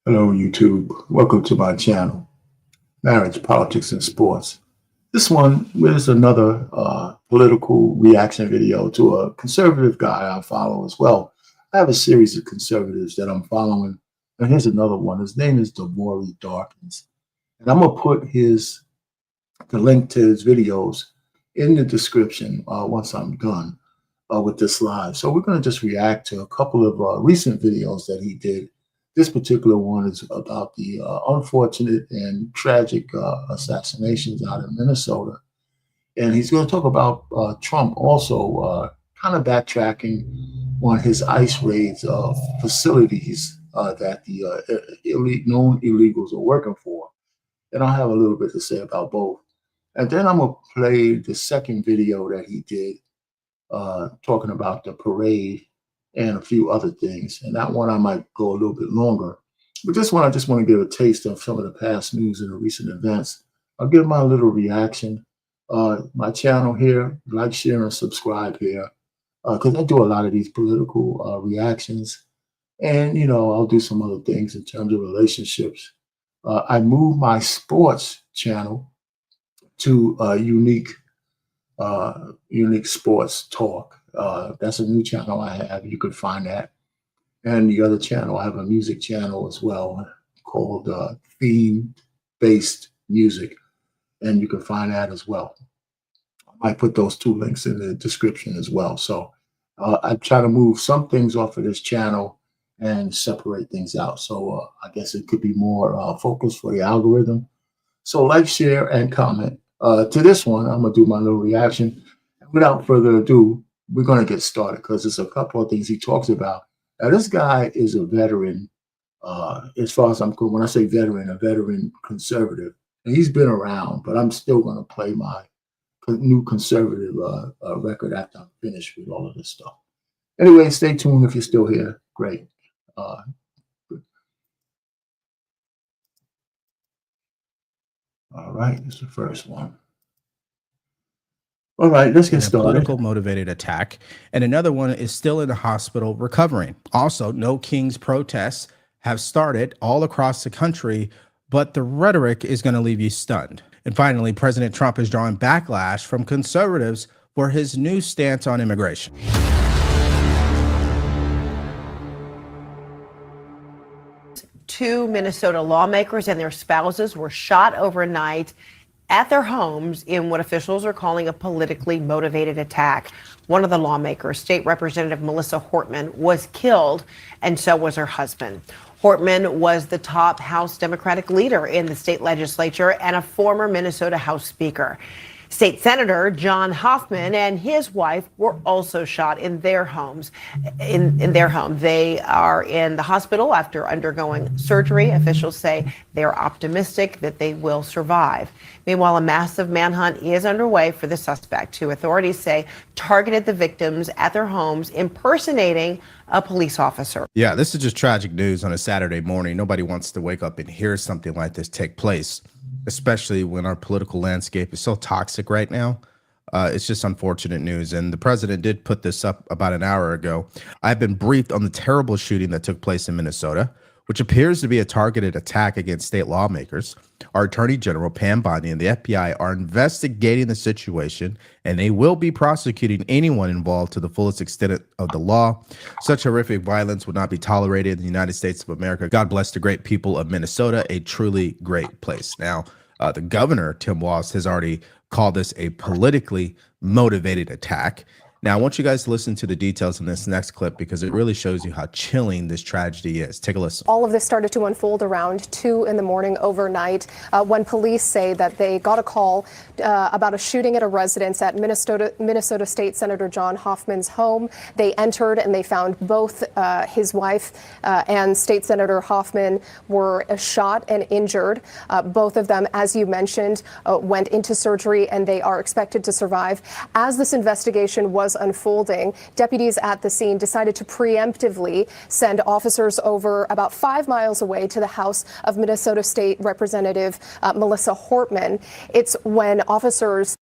Hello, YouTube. Welcome to my channel, Marriage, Politics, and Sports. This one is another political reaction video to a conservative guy I follow as well. I have a series of conservatives that I'm following, and here's another one. His name is DeVory Darkins, and I'm gonna put the link to his videos in the description once I'm done with this live. So we're gonna just react to a couple of recent videos that he did. This particular one is about the unfortunate and tragic assassinations out in Minnesota. And he's going to talk about Trump also kind of backtracking on his ICE raids of facilities that the known illegals are working for. And I'll have a little bit to say about both. And then I'm going to play the second video that he did talking about the parade and a few other things. And that one I might go a little bit longer. But this one, I just want to give a taste of some of the past news and the recent events. I'll give my little reaction. My channel here, like, share, and subscribe here, because I do a lot of these political reactions. And, you know, I'll do some other things in terms of relationships. I moved my sports channel to Unique Sports Talk. That's a new channel I have. You could find that. And the other channel, I have a music channel as well called Theme-Based Music. And you can find that as well. I might put those two links in the description as well. So I try to move some things off of this channel and separate things out. So I guess it could be more focused for the algorithm. So like, share, and comment. To this one, I'm going to do my little reaction. Without further ado, we're going to get started because there's a couple of things he talks about. Now, this guy is a veteran, as far as I'm concerned. When I say veteran, a veteran conservative. And he's been around, but I'm still going to play my new conservative record after I'm finished with all of this stuff. Anyway, stay tuned if you're still here. Great. All right, this is the first one. All right, let's get started. Political motivated attack. And another one is still in the hospital recovering. Also, No Kings protests have started all across the country, but the rhetoric is going to leave you stunned. And finally, President Trump is drawing backlash from conservatives for his new stance on immigration. Two Minnesota lawmakers and their spouses were shot overnight at their homes in what officials are calling a politically motivated attack. One of the lawmakers, State Representative Melissa Hortman, was killed, and so was her husband. Hortman was the top House Democratic leader in the state legislature and a former Minnesota House Speaker. State Senator John Hoffman and his wife were also shot in their homes. In their home, they are in the hospital after undergoing surgery. Officials say they are optimistic that they will survive. Meanwhile, a massive manhunt is underway for the suspect, who authorities say targeted the victims at their homes, impersonating a police officer. Yeah, this is just tragic news on a Saturday morning. Nobody wants to wake up and hear something like this take place, especially when our political landscape is so toxic right now. It's just unfortunate news. And the president did put this up about an hour ago. I've been briefed on the terrible shooting that took place in Minnesota, which appears to be a targeted attack against state lawmakers. Our Attorney General, Pam Bondi, and the FBI are investigating the situation, and they will be prosecuting anyone involved to the fullest extent of the law. Such horrific violence would not be tolerated in the United States of America. God bless the great people of Minnesota, a truly great place. Now, the governor, Tim Walz, has already called this a politically motivated attack. Now, I want you guys to listen to the details in this next clip because it really shows you how chilling this tragedy is. Take a listen. All of this started to unfold around 2 in the morning overnight when police say that they got a call about a shooting at a residence at Minnesota State Senator John Hoffman's home. They entered and they found both his wife and State Senator Hoffman were shot and injured. Both of them, as you mentioned, went into surgery and they are expected to survive. As this investigation was unfolding, deputies at the scene decided to preemptively send officers over about 5 miles away to the house of Minnesota State Representative Melissa Hortman. It's when officers...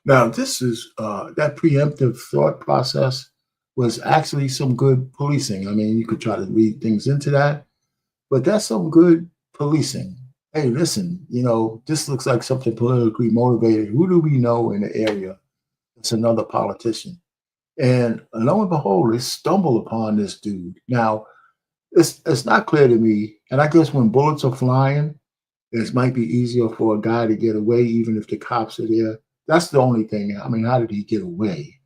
Now, this is that preemptive thought process was actually some good policing. I mean, you could try to read things into that, but that's some good policing. Hey, listen, this looks like something politically motivated. Who do we know in the area? It's another politician. And lo and behold, they stumble upon this dude. Now, it's not clear to me, and I guess when bullets are flying, it might be easier for a guy to get away, even if the cops are there. That's the only thing. I mean, how did he get away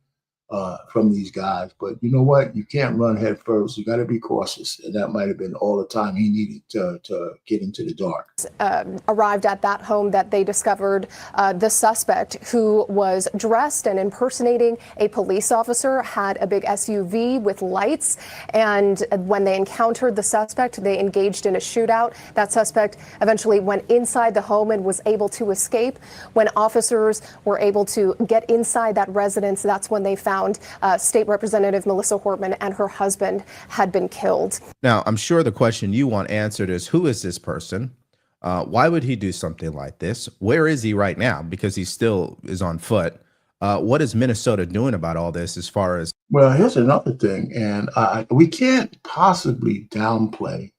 from these guys? But you know what? You can't run head first. You got to be cautious. And that might have been all the time he needed to get into the dark. Arrived at that home that they discovered the suspect, who was dressed and impersonating a police officer, had a big SUV with lights. And when they encountered the suspect, they engaged in a shootout. That suspect eventually went inside the home and was able to escape. When officers were able to get inside that residence, that's when they found State Representative Melissa Hortman and her husband had been killed. Now, I'm sure the question you want answered is, who is this person? Why would he do something like this? Where is he right now? Because he still is on foot. What is Minnesota doing about all this as far as? Well, here's another thing, and we can't possibly downplay.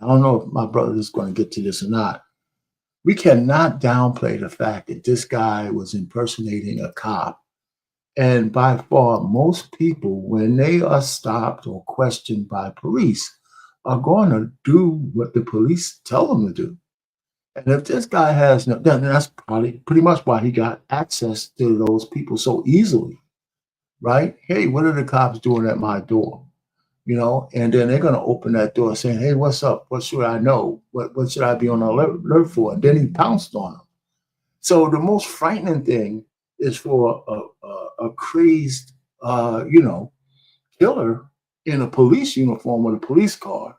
I don't know if my brother is going to get to this or not. We cannot downplay the fact that this guy was impersonating a cop. And by far, most people, when they are stopped or questioned by police, are going to do what the police tell them to do. And if this guy has no, then that's probably pretty much why he got access to those people so easily, right? Hey, what are the cops doing at my door? And then they're going to open that door saying, hey, what's up? What should I know? What should I be on alert for? And then he pounced on them. So the most frightening thing is for a crazed, killer in a police uniform with a police car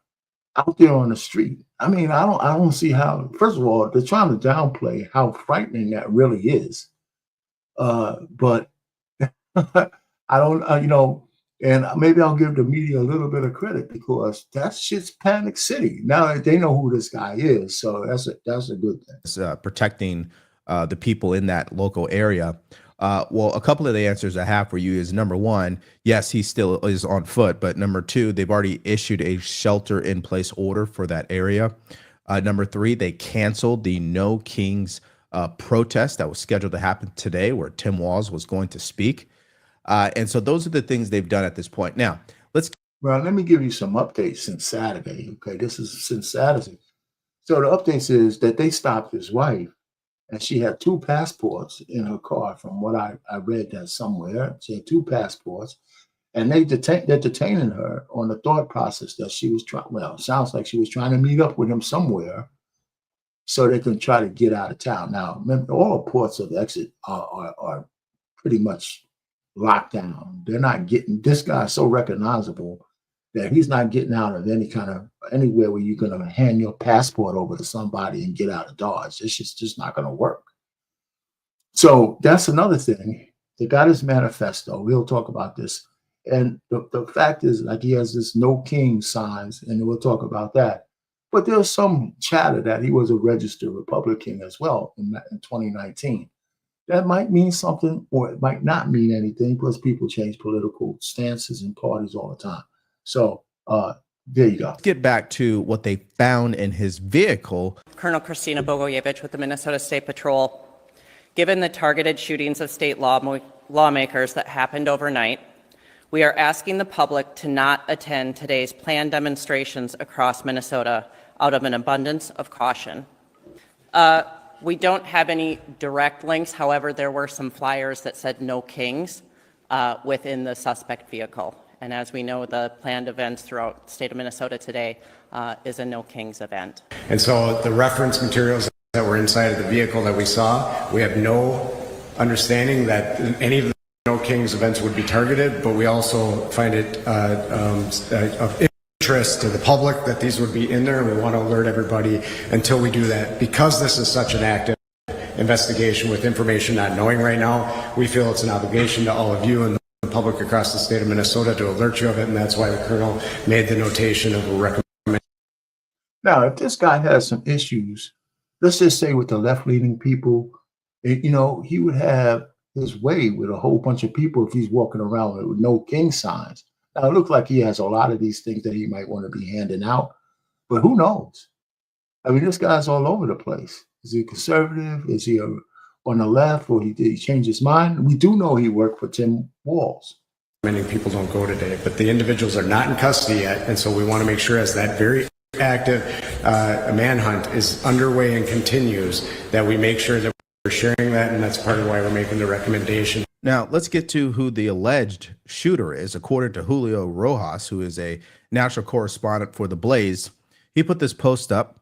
out there on the street. I mean, I don't see how. First of all, they're trying to downplay how frightening that really is. But I don't, and maybe I'll give the media a little bit of credit because that shit's Panic City. Now they know who this guy is, so that's a good thing. It's, protecting the people in that local area. Well, a couple of the answers I have for you is, number one, yes, he still is on foot, but number two, they've already issued a shelter-in-place order for that area. Number three, they canceled the No Kings protest that was scheduled to happen today, where Tim Walz was going to speak. And so those are the things they've done at this point. Now, Well, let me give you some updates since Saturday. Okay, this is since Saturday. So the updates is that they stopped his wife, and she had 2 passports in her car. From what I read that somewhere, she had 2 passports, and they're detaining her on the thought process that she was trying. Well, it sounds like she was trying to meet up with him somewhere, so they can try to get out of town. Now, remember, all the ports of exit are pretty much locked down. They're not getting. This guy's so recognizable that he's not getting out of anywhere where you're going to hand your passport over to somebody and get out of Dodge. It's just not going to work. So that's another thing. They got his manifesto. We'll talk about this. And the fact is, like, he has this No King signs, and we'll talk about that. But there's some chatter that he was a registered Republican as well in 2019. That might mean something, or it might not mean anything, because people change political stances and parties all the time. So there you go. Let's get back to what they found in his vehicle. Colonel Christina Bogoyevich with the Minnesota State Patrol. Given the targeted shootings of state lawmakers that happened overnight, we are asking the public to not attend today's planned demonstrations across Minnesota out of an abundance of caution. We don't have any direct links. However, there were some flyers that said No Kings within the suspect vehicle. And as we know, the planned events throughout the state of Minnesota today is a No Kings event. And so the reference materials that were inside of the vehicle that we saw, we have no understanding that any of the No Kings events would be targeted, but we also find it of interest to the public that these would be in there, and we want to alert everybody until we do that. Because this is such an active investigation with information not knowing right now, we feel it's an obligation to all of you and the public across the state of Minnesota to alert you of it, and that's why the Colonel made the notation of a recommendation. Now, if this guy has some issues, let's just say with the left-leaning people, he would have his way with a whole bunch of people if he's walking around with No King signs. Now, it looks like he has a lot of these things that he might want to be handing out, But who knows? I mean, this guy's all over the place. Is he conservative? Is he on the left, or he changed his mind? We do know he worked for Tim Walz. Many people don't go today, but the individuals are not in custody yet, and so we want to make sure, as that very active manhunt is underway and continues, that we make sure that we're sharing that, and that's part of why we're making the recommendation. Now, let's get to who the alleged shooter is. According to Julio Rojas, who is a national correspondent for The Blaze, he put this post up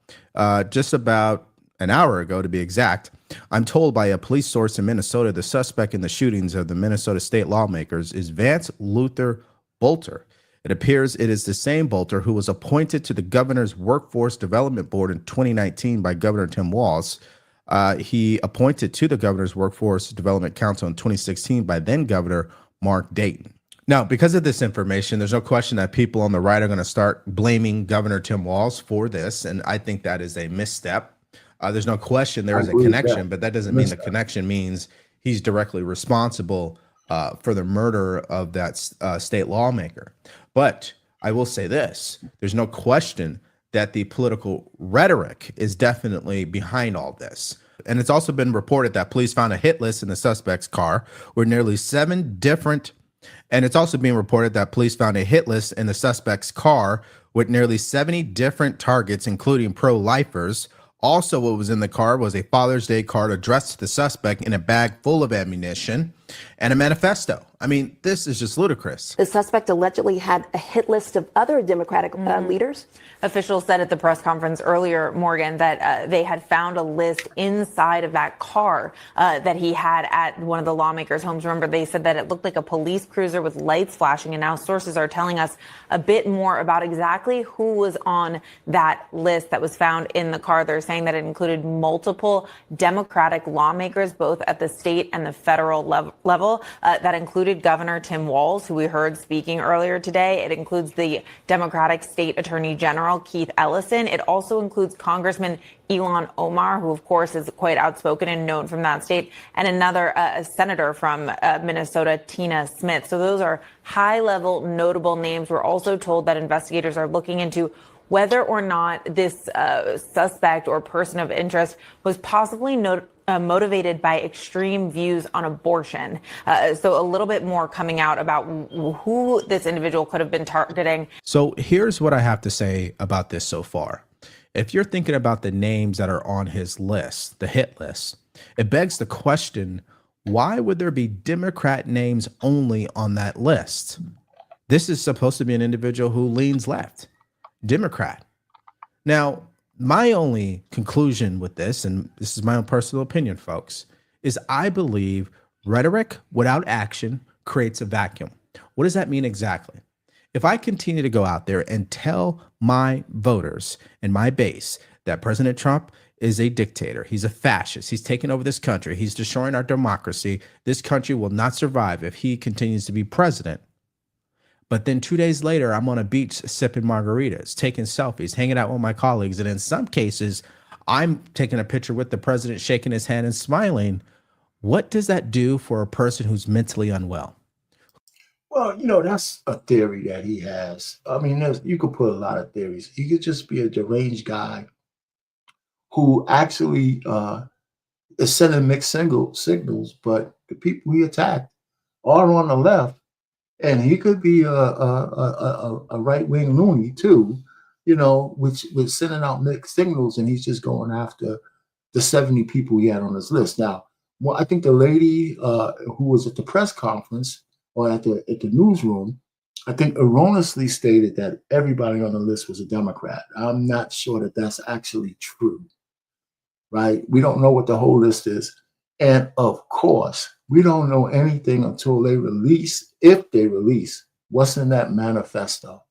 just about an hour ago, to be exact. I'm told by a police source in Minnesota the suspect in the shootings of the Minnesota state lawmakers is Vance Luther Bolter. It appears it is the same Bolter who was appointed to the governor's Workforce Development Board in 2019 by Governor Tim Walz. He appointed to the governor's Workforce Development Council in 2016 by then Governor Mark Dayton. Now, because of this information, there's no question that people on the right are going to start blaming Governor Tim Walz for this, and I think that is a misstep. There's no question there is a connection, but that doesn't mean the connection means he's directly responsible for the murder of that state lawmaker. But I will say this, there's no question that the political rhetoric is definitely behind all this. And it's also been reported that police found a hit list in the suspect's car with nearly 7 different, and it's also being reported that police found a hit list in the suspect's car with nearly 70 different targets, including pro-lifers. Also, what was in the car was a Father's Day card addressed to the suspect in a bag full of ammunition and a manifesto. I mean, this is just ludicrous. The suspect allegedly had a hit list of other Democratic leaders. Officials said at the press conference earlier, Morgan, that they had found a list inside of that car that he had at one of the lawmakers' homes. Remember, they said that it looked like a police cruiser with lights flashing, and now sources are telling us a bit more about exactly who was on that list that was found in the car. They're saying that it included multiple Democratic lawmakers, both at the state and the federal level. That included Governor Tim Walz, who we heard speaking earlier today. It includes the Democratic State Attorney General Keith Ellison. It also includes Congressman Ilhan Omar, who, of course, is quite outspoken and known from that state, and another senator from Minnesota, Tina Smith. So those are high-level, notable names. We're also told that investigators are looking into whether or not this suspect or person of interest was possibly motivated by extreme views on abortion. So a little bit more coming out about who this individual could have been targeting. So here's what I have to say about this so far. If you're thinking about the names that are on his list, the hit list, it begs the question, why would there be Democrat names only on that list? This is supposed to be an individual who leans left, Democrat. Now, my only conclusion with this, and this is my own personal opinion, folks, is I believe rhetoric without action creates a vacuum. What does that mean exactly? If I continue to go out there and tell my voters and my base that President Trump is a dictator, he's a fascist, he's taking over this country, he's destroying our democracy, this country will not survive if he continues to be president. But then 2 days later, I'm on a beach sipping margaritas, taking selfies, hanging out with my colleagues. And in some cases, I'm taking a picture with the president, shaking his hand and smiling. What does that do for a person who's mentally unwell? Well, that's a theory that he has. I mean, you could put a lot of theories. He could just be a deranged guy who actually is sending mixed signals, but the people he attacked are on the left. And he could be a right-wing loony too, which was sending out mixed signals, and he's just going after the 70 people he had on his list. Now, I think the lady who was at the press conference or at the newsroom, I think erroneously stated that everybody on the list was a Democrat. I'm not sure that that's actually true, right? We don't know what the whole list is. And of course, we don't know anything until they release, if they release, what's in that manifesto,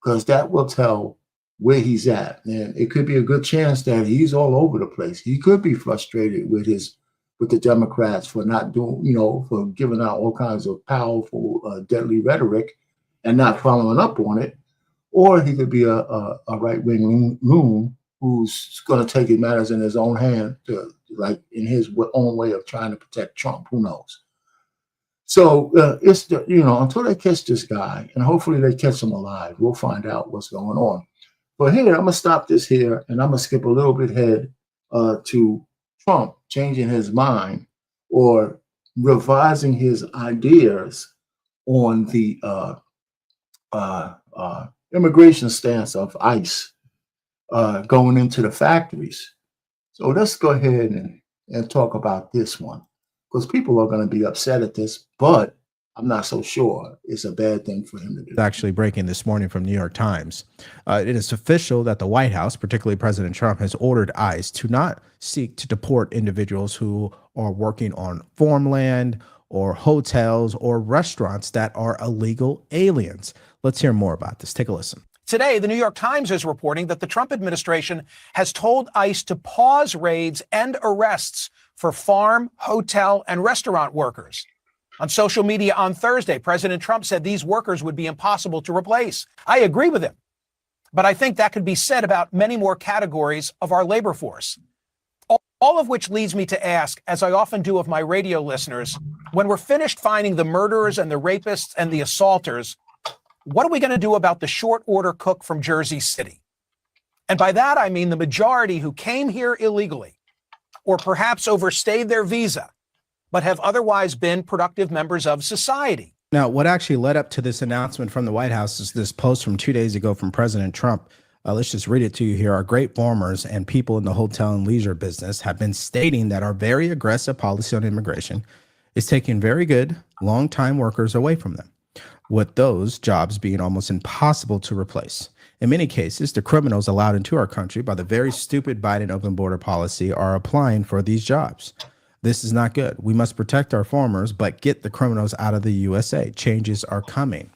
because that will tell where he's at. And it could be a good chance that he's all over the place. He could be frustrated with the Democrats for not doing, for giving out all kinds of powerful, deadly rhetoric and not following up on it. Or he could be a right-wing loon who's going to take his matters in his own hand, like in his own way of trying to protect Trump. Who knows? So it's until they catch this guy, and hopefully they catch him alive, we'll find out what's going on. But here, I'm going to stop this here, and I'm going to skip a little bit ahead to Trump changing his mind or revising his ideas on the immigration stance of ICE going into the factories. So let's go ahead and talk about this one, because people are going to be upset at this, but I'm not so sure it's a bad thing for him to do. It's actually breaking this morning from New York Times. It is official that the White House, particularly President Trump, has ordered ICE to not seek to deport individuals who are working on farmland or hotels or restaurants that are illegal aliens. Let's hear more about this. Take a listen. Today, the New York Times is reporting that the Trump administration has told ICE to pause raids and arrests for farm, hotel, and restaurant workers. On social media on Thursday, President Trump said these workers would be impossible to replace. I agree with him, but I think that could be said about many more categories of our labor force. All of which leads me to ask, as I often do of my radio listeners, when we're finished finding the murderers and the rapists and the assaulters, what are we going to do about the short order cook from Jersey City? And by that, I mean the majority who came here illegally or perhaps overstayed their visa, but have otherwise been productive members of society. Now, what actually led up to this announcement from the White House is this post from 2 days ago from President Trump. Let's just read it to you here. Our great farmers and people in the hotel and leisure business have been stating that our very aggressive policy on immigration is taking very good, long-time workers away from them, with those jobs being almost impossible to replace. In many cases, the criminals allowed into our country by the very stupid Biden open border policy are applying for these jobs. This is not good. We must protect our farmers, but get the criminals out of the USA. Changes are coming.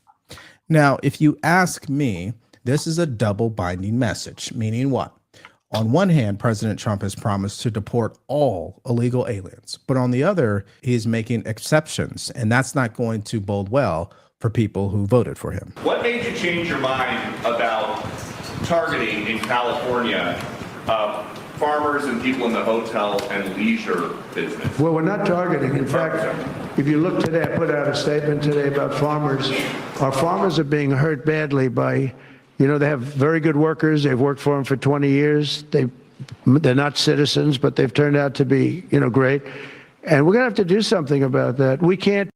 Now, if you ask me, this is a double binding message, meaning what? On one hand, President Trump has promised to deport all illegal aliens, but on the other, he is making exceptions, and that's not going to bode well for people who voted for him. What made you change your mind about targeting in California farmers and people in the hotel and leisure business? Well, we're not targeting. In fact, if you look today, I put out a statement today about farmers. Our farmers are being hurt badly by, they have very good workers. They've worked for them for 20 years. They're not citizens, but they've turned out to be, great. And we're going to have to do something about that. We can't.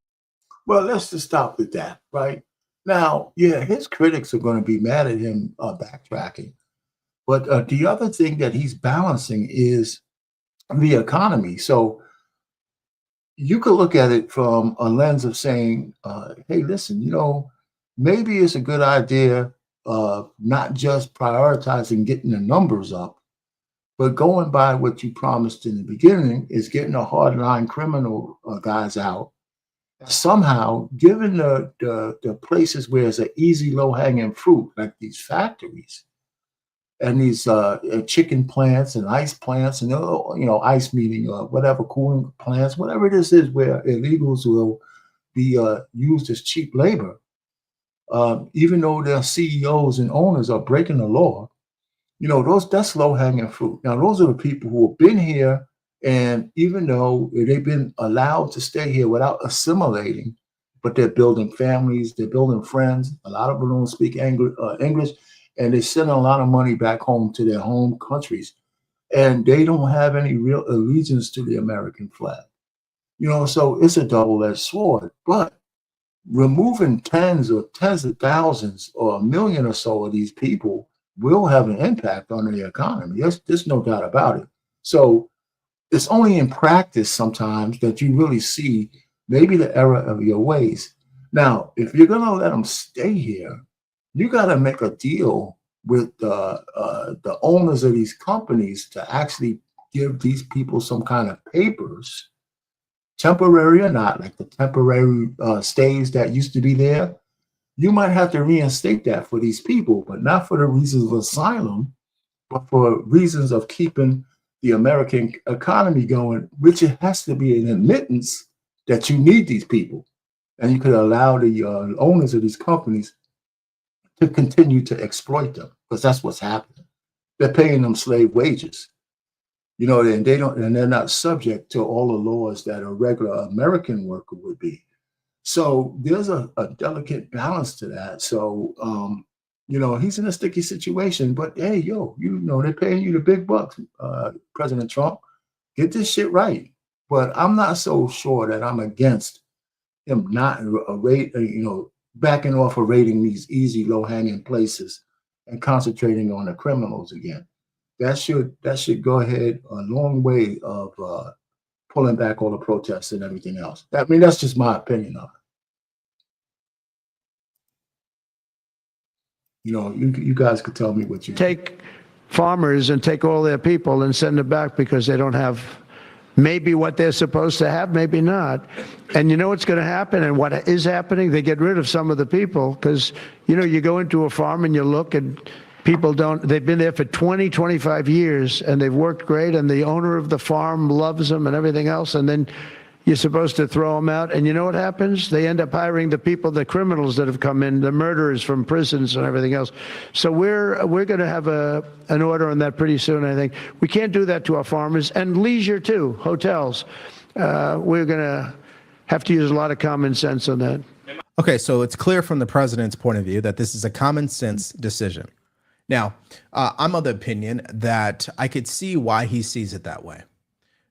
Well, let's just stop with that, right? Now, yeah, his critics are going to be mad at him backtracking. But the other thing that he's balancing is the economy. So you could look at it from a lens of saying, hey, listen, maybe it's a good idea not just prioritizing getting the numbers up, but going by what you promised in the beginning is getting the hardline criminal guys out. Somehow, given the places where it's an easy, low-hanging fruit, like these factories, and these chicken plants and ice plants, and ice meaning whatever cooling plants, whatever this is, where illegals will be used as cheap labor, even though their CEOs and owners are breaking the law. That's low hanging fruit. Now, those are the people who have been here, and even though they've been allowed to stay here without assimilating, but they're building families, they're building friends. A lot of them don't speak English. And they send a lot of money back home to their home countries. And they don't have any real allegiance to the American flag. So it's a double-edged sword. But removing tens of thousands or a million or so of these people will have an impact on the economy. There's no doubt about it. So it's only in practice sometimes that you really see maybe the error of your ways. Now, if you're going to let them stay here, you got to make a deal with the owners of these companies to actually give these people some kind of papers, temporary or not, like the temporary stays that used to be there. You might have to reinstate that for these people, but not for the reasons of asylum, but for reasons of keeping the American economy going, which it has to be an admittance that you need these people. And you could allow the owners of these companies to continue to exploit them, because that's what's happening. They're paying them slave wages, and they're not subject to all the laws that a regular American worker would be. So there's a delicate balance to that. So You know, he's in a sticky situation, but hey, yo, you know, they're paying you the big bucks, President Trump. Get this shit right. But I'm not so sure that I'm against him not backing off of raiding these easy, low-hanging places and concentrating on the criminals again. That should go ahead a long way of pulling back all the protests and everything else. I mean, that's just my opinion of it. You know, you guys could tell me what you take farmers and take all their people and send them back because they don't have maybe what they're supposed to have, maybe not. And you know what's going to happen and what is happening? They get rid of some of the people because, you know, you go into a farm and you look and people they've been there for 20, 25 years and they've worked great and the owner of the farm loves them and everything else. And then you're supposed to throw them out. And you know what happens? They end up hiring the people, the criminals that have come in, the murderers from prisons and everything else. So we're going to have an order on that pretty soon, I think. We can't do that to our farmers and leisure too, hotels. We're going to have to use a lot of common sense on that. Okay, so it's clear from the president's point of view that this is a common sense decision. Now, I'm of the opinion that I could see why he sees it that way.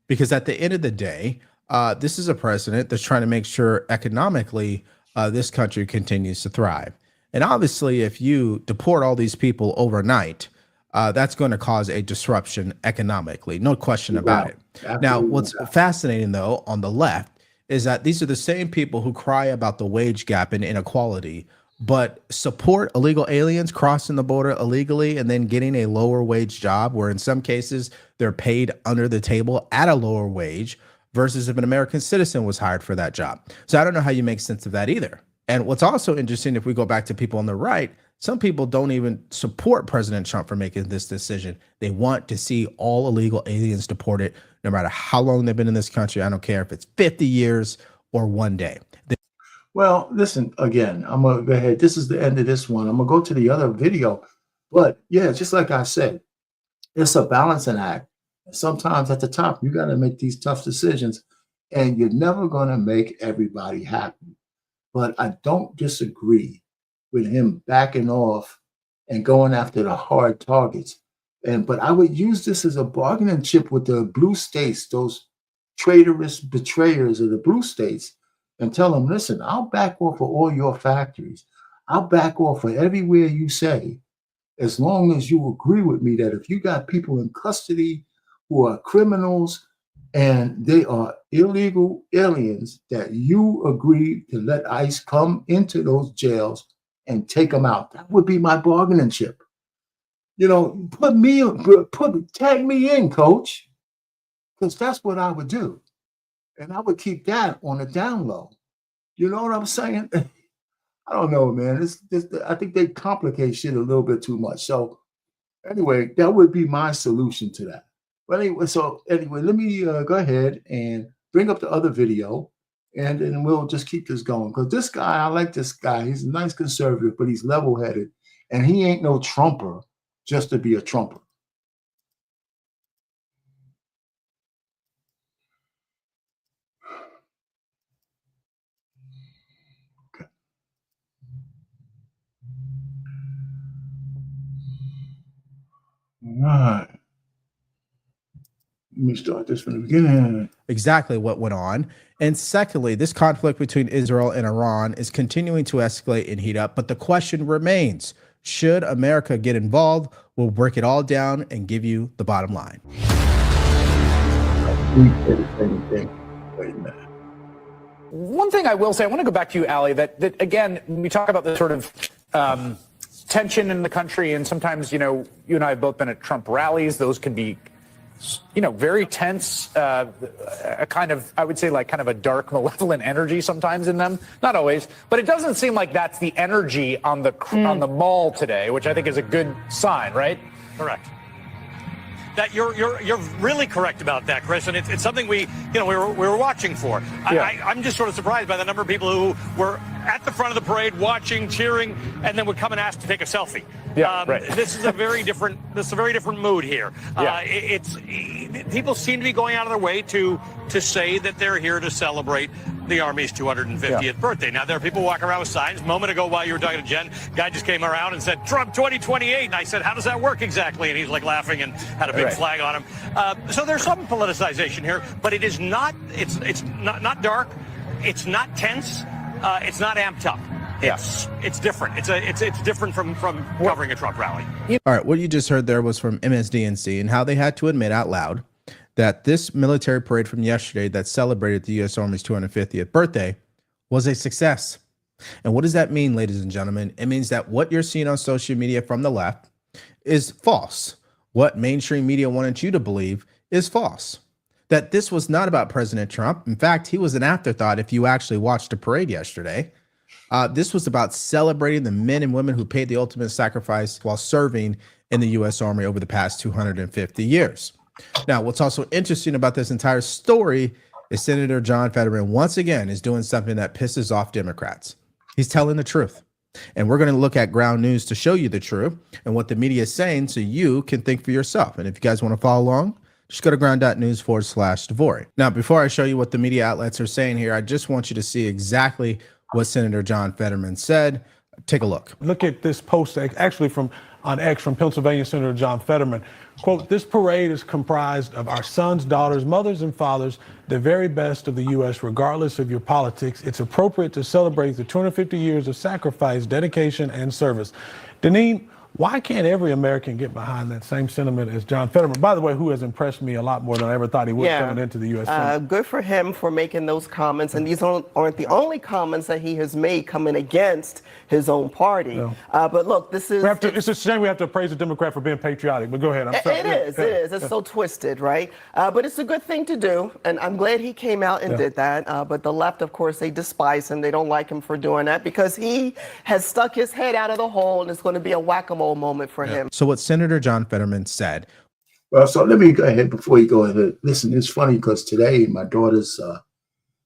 Because at the end of the day, this is a president that's trying to make sure economically this country continues to thrive. And obviously, if you deport all these people overnight, that's going to cause a disruption economically. No question about it. Absolutely. Now, what's fascinating, though, on the left is that these are the same people who cry about the wage gap and inequality, but support illegal aliens crossing the border illegally and then getting a lower wage job where in some cases they're paid under the table at a lower wage versus if an American citizen was hired for that job. So I don't know how you make sense of that either. And what's also interesting, if we go back to people on the right, some people don't even support President Trump for making this decision. They want to see all illegal aliens deported, no matter how long they've been in this country. I don't care if it's 50 years or one day. Well, listen, again, I'm going to go ahead. This is the end of this one. I'm going to go to the other video. But yeah, just like I said, it's a balancing act. Sometimes at the top, you got to make these tough decisions and you're never going to make everybody happy. But I don't disagree with him backing off and going after the hard targets. But I would use this as a bargaining chip with the blue states, those traitorous betrayers of the blue states, and tell them, listen, I'll back off of all your factories. I'll back off of everywhere you say, as long as you agree with me that if you got people in custody who are criminals and they are illegal aliens, that you agree to let ICE come into those jails and take them out. That would be my bargaining chip. You know, tag me in, coach, because that's what I would do. And I would keep that on the down low. You know what I'm saying? I don't know, man. I think they complicate shit a little bit too much. So anyway, that would be my solution to that. But anyway, let me go ahead and bring up the other video, and then we'll just keep this going. Because this guy, I like this guy. He's a nice conservative, but he's level-headed. And he ain't no Trumper just to be a Trumper. Okay. All right. Let me start this from the beginning. Exactly what went on. And secondly, this conflict between Israel and Iran is continuing to escalate and heat up. But the question remains, should America get involved? We'll break it all down and give you the bottom line. Wait a minute. One thing I will say, I want to go back to you, Ali, that again, when we talk about the sort of tension in the country, and sometimes, you know, you and I have both been at Trump rallies. Those can be, you know, very tense, a kind of, I would say, like kind of a dark, malevolent energy sometimes in them. Not always, but it doesn't seem like that's the energy on the mall today, which I think is a good sign, right? Correct. That you're really correct about that, Chris, and it's something we were watching for. Yeah. I'm just sort of surprised by the number of people who were at the front of the parade, watching, cheering, and then would come and ask to take a selfie. Yeah, right. This is a very different mood here. Yeah. People seem to be going out of their way to say that they're here to celebrate the Army's 250th birthday. Now, there are people walking around with signs. A moment ago, while you were talking to Jen, guy just came around and said, Trump 2028. And I said, how does that work exactly? And he's like laughing and had a big flag on him. So there's some politicization here, but it is not, it's not dark. It's not tense. It's not amped up. It's different. It's different from covering a Trump rally. All right, what you just heard there was from MSDNC and how they had to admit out loud that this military parade from yesterday that celebrated the U.S. Army's 250th birthday was a success. And what does that mean, ladies and gentlemen? It means that what you're seeing on social media from the left is false. What mainstream media wanted you to believe is false. That this was not about President Trump. In fact, he was an afterthought if you actually watched the parade yesterday. This was about celebrating the men and women who paid the ultimate sacrifice while serving in the U.S. Army over the past 250 years. Now, what's also interesting about this entire story is Senator John Fetterman, once again, is doing something that pisses off Democrats. He's telling the truth. And we're going to look at ground news to show you the truth and what the media is saying so you can think for yourself. And if you guys want to follow along, just go to ground.news/DeVory. Now, before I show you what the media outlets are saying here, I just want you to see exactly what Senator John Fetterman said. Take a look. Look at this post actually on X from Pennsylvania Senator John Fetterman. Quote, this parade is comprised of our sons, daughters, mothers, and fathers, the very best of the U.S., regardless of your politics. It's appropriate to celebrate the 250 years of sacrifice, dedication, and service. Deneen, why can't every American get behind that same sentiment as John Fetterman, by the way, who has impressed me a lot more than I ever thought he would coming into the U.S. Senate? Good for him for making those comments. And these aren't the only comments that he has made coming against his own party. No. But look, this is... It's a shame we have to praise a Democrat for being patriotic, but go ahead. I'm sorry. It is. It's so twisted, right? But it's a good thing to do. And I'm glad he came out and did that. But the left, of course, they despise him. They don't like him for doing that because he has stuck his head out of the hole and it's going to be a whack-a-mole moment for him. So what Senator John Fetterman said. Well, so let me go ahead before you go ahead. Listen, it's funny because today my daughters,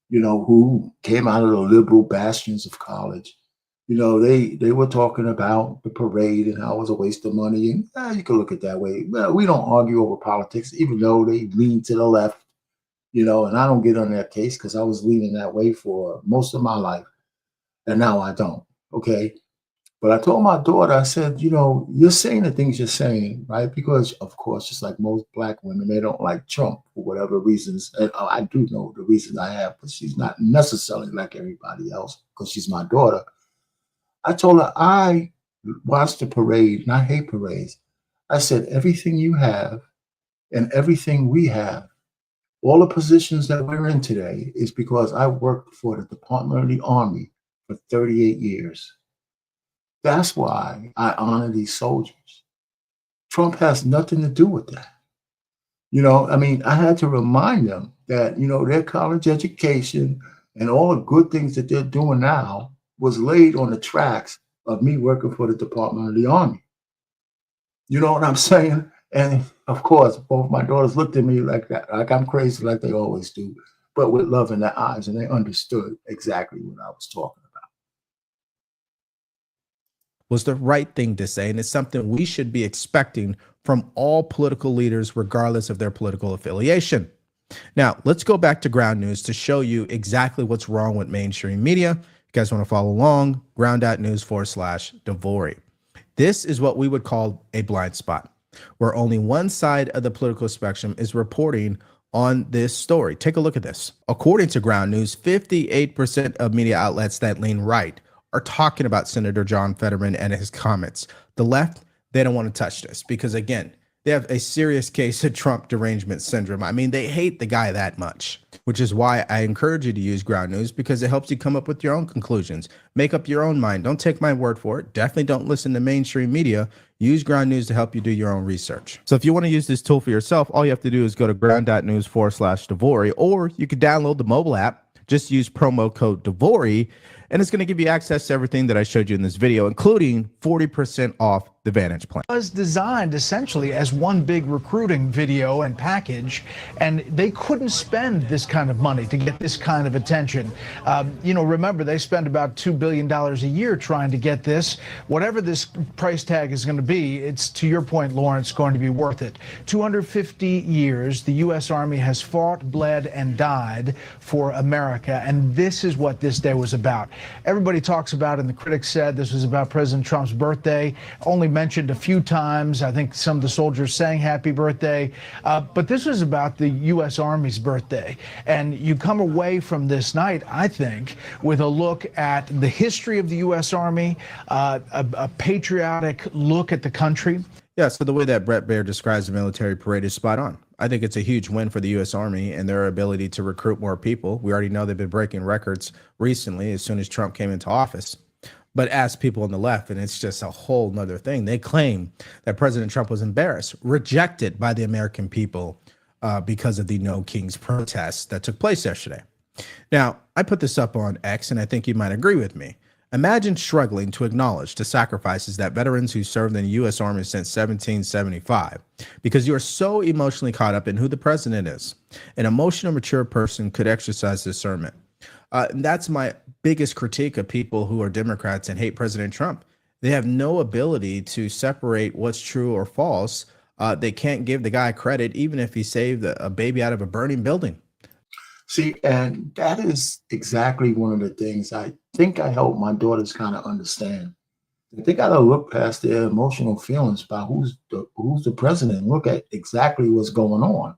who came out of the liberal bastions of college, they were talking about the parade and how it was a waste of money. And you can look at it that way. Well, we don't argue over politics, even though they lean to the left, and I don't get on their case because I was leaning that way for most of my life. And now I don't. Okay. But I told my daughter, I said, you're saying the things you're saying, right? Because, of course, just like most black women, they don't like Trump for whatever reasons. And I do know the reasons I have, but she's not necessarily like everybody else because she's my daughter. I told her I watched the parade and I hate parades. I said, everything you have and everything we have, all the positions that we're in today is because I worked for the Department of the Army for 38 years. That's why I honor these soldiers. Trump has nothing to do with that. I had to remind them that, their college education and all the good things that they're doing now was laid on the tracks of me working for the Department of the Army. You know what I'm saying? And of course, both my daughters looked at me like that, like I'm crazy, like they always do, but with love in their eyes, and they understood exactly what I was talking about. Was the right thing to say, and it's something we should be expecting from all political leaders, regardless of their political affiliation. Now, let's go back to ground news to show you exactly what's wrong with mainstream media. If you guys want to follow along, ground.news/DeVory. This is what we would call a blind spot, where only one side of the political spectrum is reporting on this story. Take a look at this. According to ground news, 58% of media outlets that lean right are talking about Senator John Fetterman and his comments. The left, they don't want to touch this because, again, they have a serious case of Trump derangement syndrome. I mean, they hate the guy that much, which is why I encourage you to use ground news because it helps you come up with your own conclusions. Make up your own mind. Don't take my word for it. Definitely don't listen to mainstream media. Use ground news to help you do your own research. So if you want to use this tool for yourself, all you have to do is go to ground.news/DeVory, or you can download the mobile app. Just use promo code DeVory And it's going to give you access to everything that I showed you in this video, including 40% off the Vantage plan. Was designed essentially as one big recruiting video and package, and they couldn't spend this kind of money to get this kind of attention. Remember, they spend about $2 billion a year trying to get this. Whatever this price tag is going to be, it's, to your point, Lawrence, going to be worth it. 250 years, the U.S. Army has fought, bled, and died for America, and this is what this day was about. Everybody talks about, and the critics said this was about President Trump's birthday, only mentioned a few times. I think some of the soldiers sang happy birthday, but this was about the U.S. Army's birthday. And you come away from this night, I think, with a look at the history of the U.S. Army, a patriotic look at the country. Yeah, so the way that Brett Baer describes the military parade is spot on. I think it's a huge win for the U.S. Army and their ability to recruit more people. We already know they've been breaking records recently as soon as Trump came into office. But as people on the left, and it's just a whole nother thing, they claim that President Trump was embarrassed, rejected by the American people because of the No Kings protests that took place yesterday. Now, I put this up on X, and I think you might agree with me. Imagine struggling to acknowledge the sacrifices that veterans who served in the U.S. Army since 1775 because you are so emotionally caught up in who the president is. An emotional, mature person could exercise discernment. And that's my biggest critique of people who are Democrats and hate President Trump. They have no ability to separate what's true or false. They can't give the guy credit, even if he saved a baby out of a burning building. See, and that is exactly one of the things I think I help my daughters kind of understand. They got to look past their emotional feelings about who's the president and look at exactly what's going on.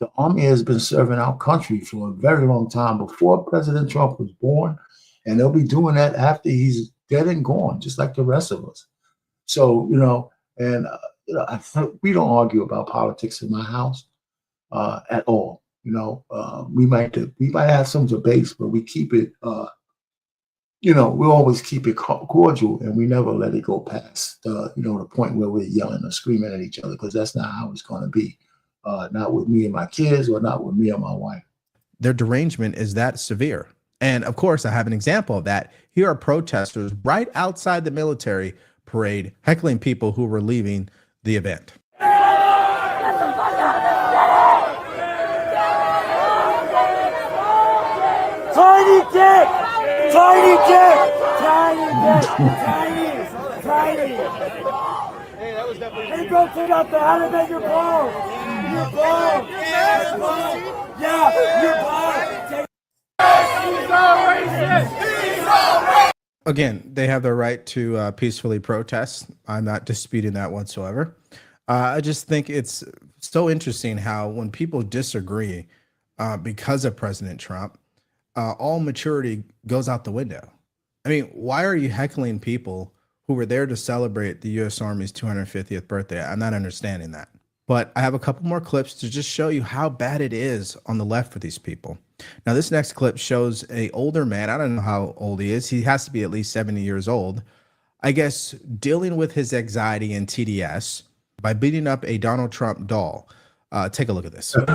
The Army has been serving our country for a very long time before President Trump was born, and they'll be doing that after he's dead and gone, just like the rest of us. So, we don't argue about politics in my house at all. We might have some debates, but we keep it, we always keep it cordial, and we never let it go past, the point where we're yelling or screaming at each other, because that's not how it's going to be. Not with me and my kids, or not with me and my wife. Their derangement is that severe. And of course, I have an example of that. Here are protesters right outside the military parade heckling people who were leaving the event. Tiny dick! Tiny dick! Tiny dick! Tiny! Hey, that was definitely. Hey, go take out the animate your balls! Your balls! Yeah, your balls! He's all racist! He's all racist! Again, they have the right to peacefully protest. I'm not disputing that whatsoever. I just think it's so interesting how when people disagree because of President Trump, all maturity goes out the window. I mean, why are you heckling people who were there to celebrate the U.S. Army's 250th birthday? I'm not understanding that. But I have a couple more clips to just show you how bad it is on the left for these people. Now, this next clip shows an older man. I don't know how old he is. He has to be at least 70 years old. I guess dealing with his anxiety and TDS by beating up a Donald Trump doll. Take a look at this. We were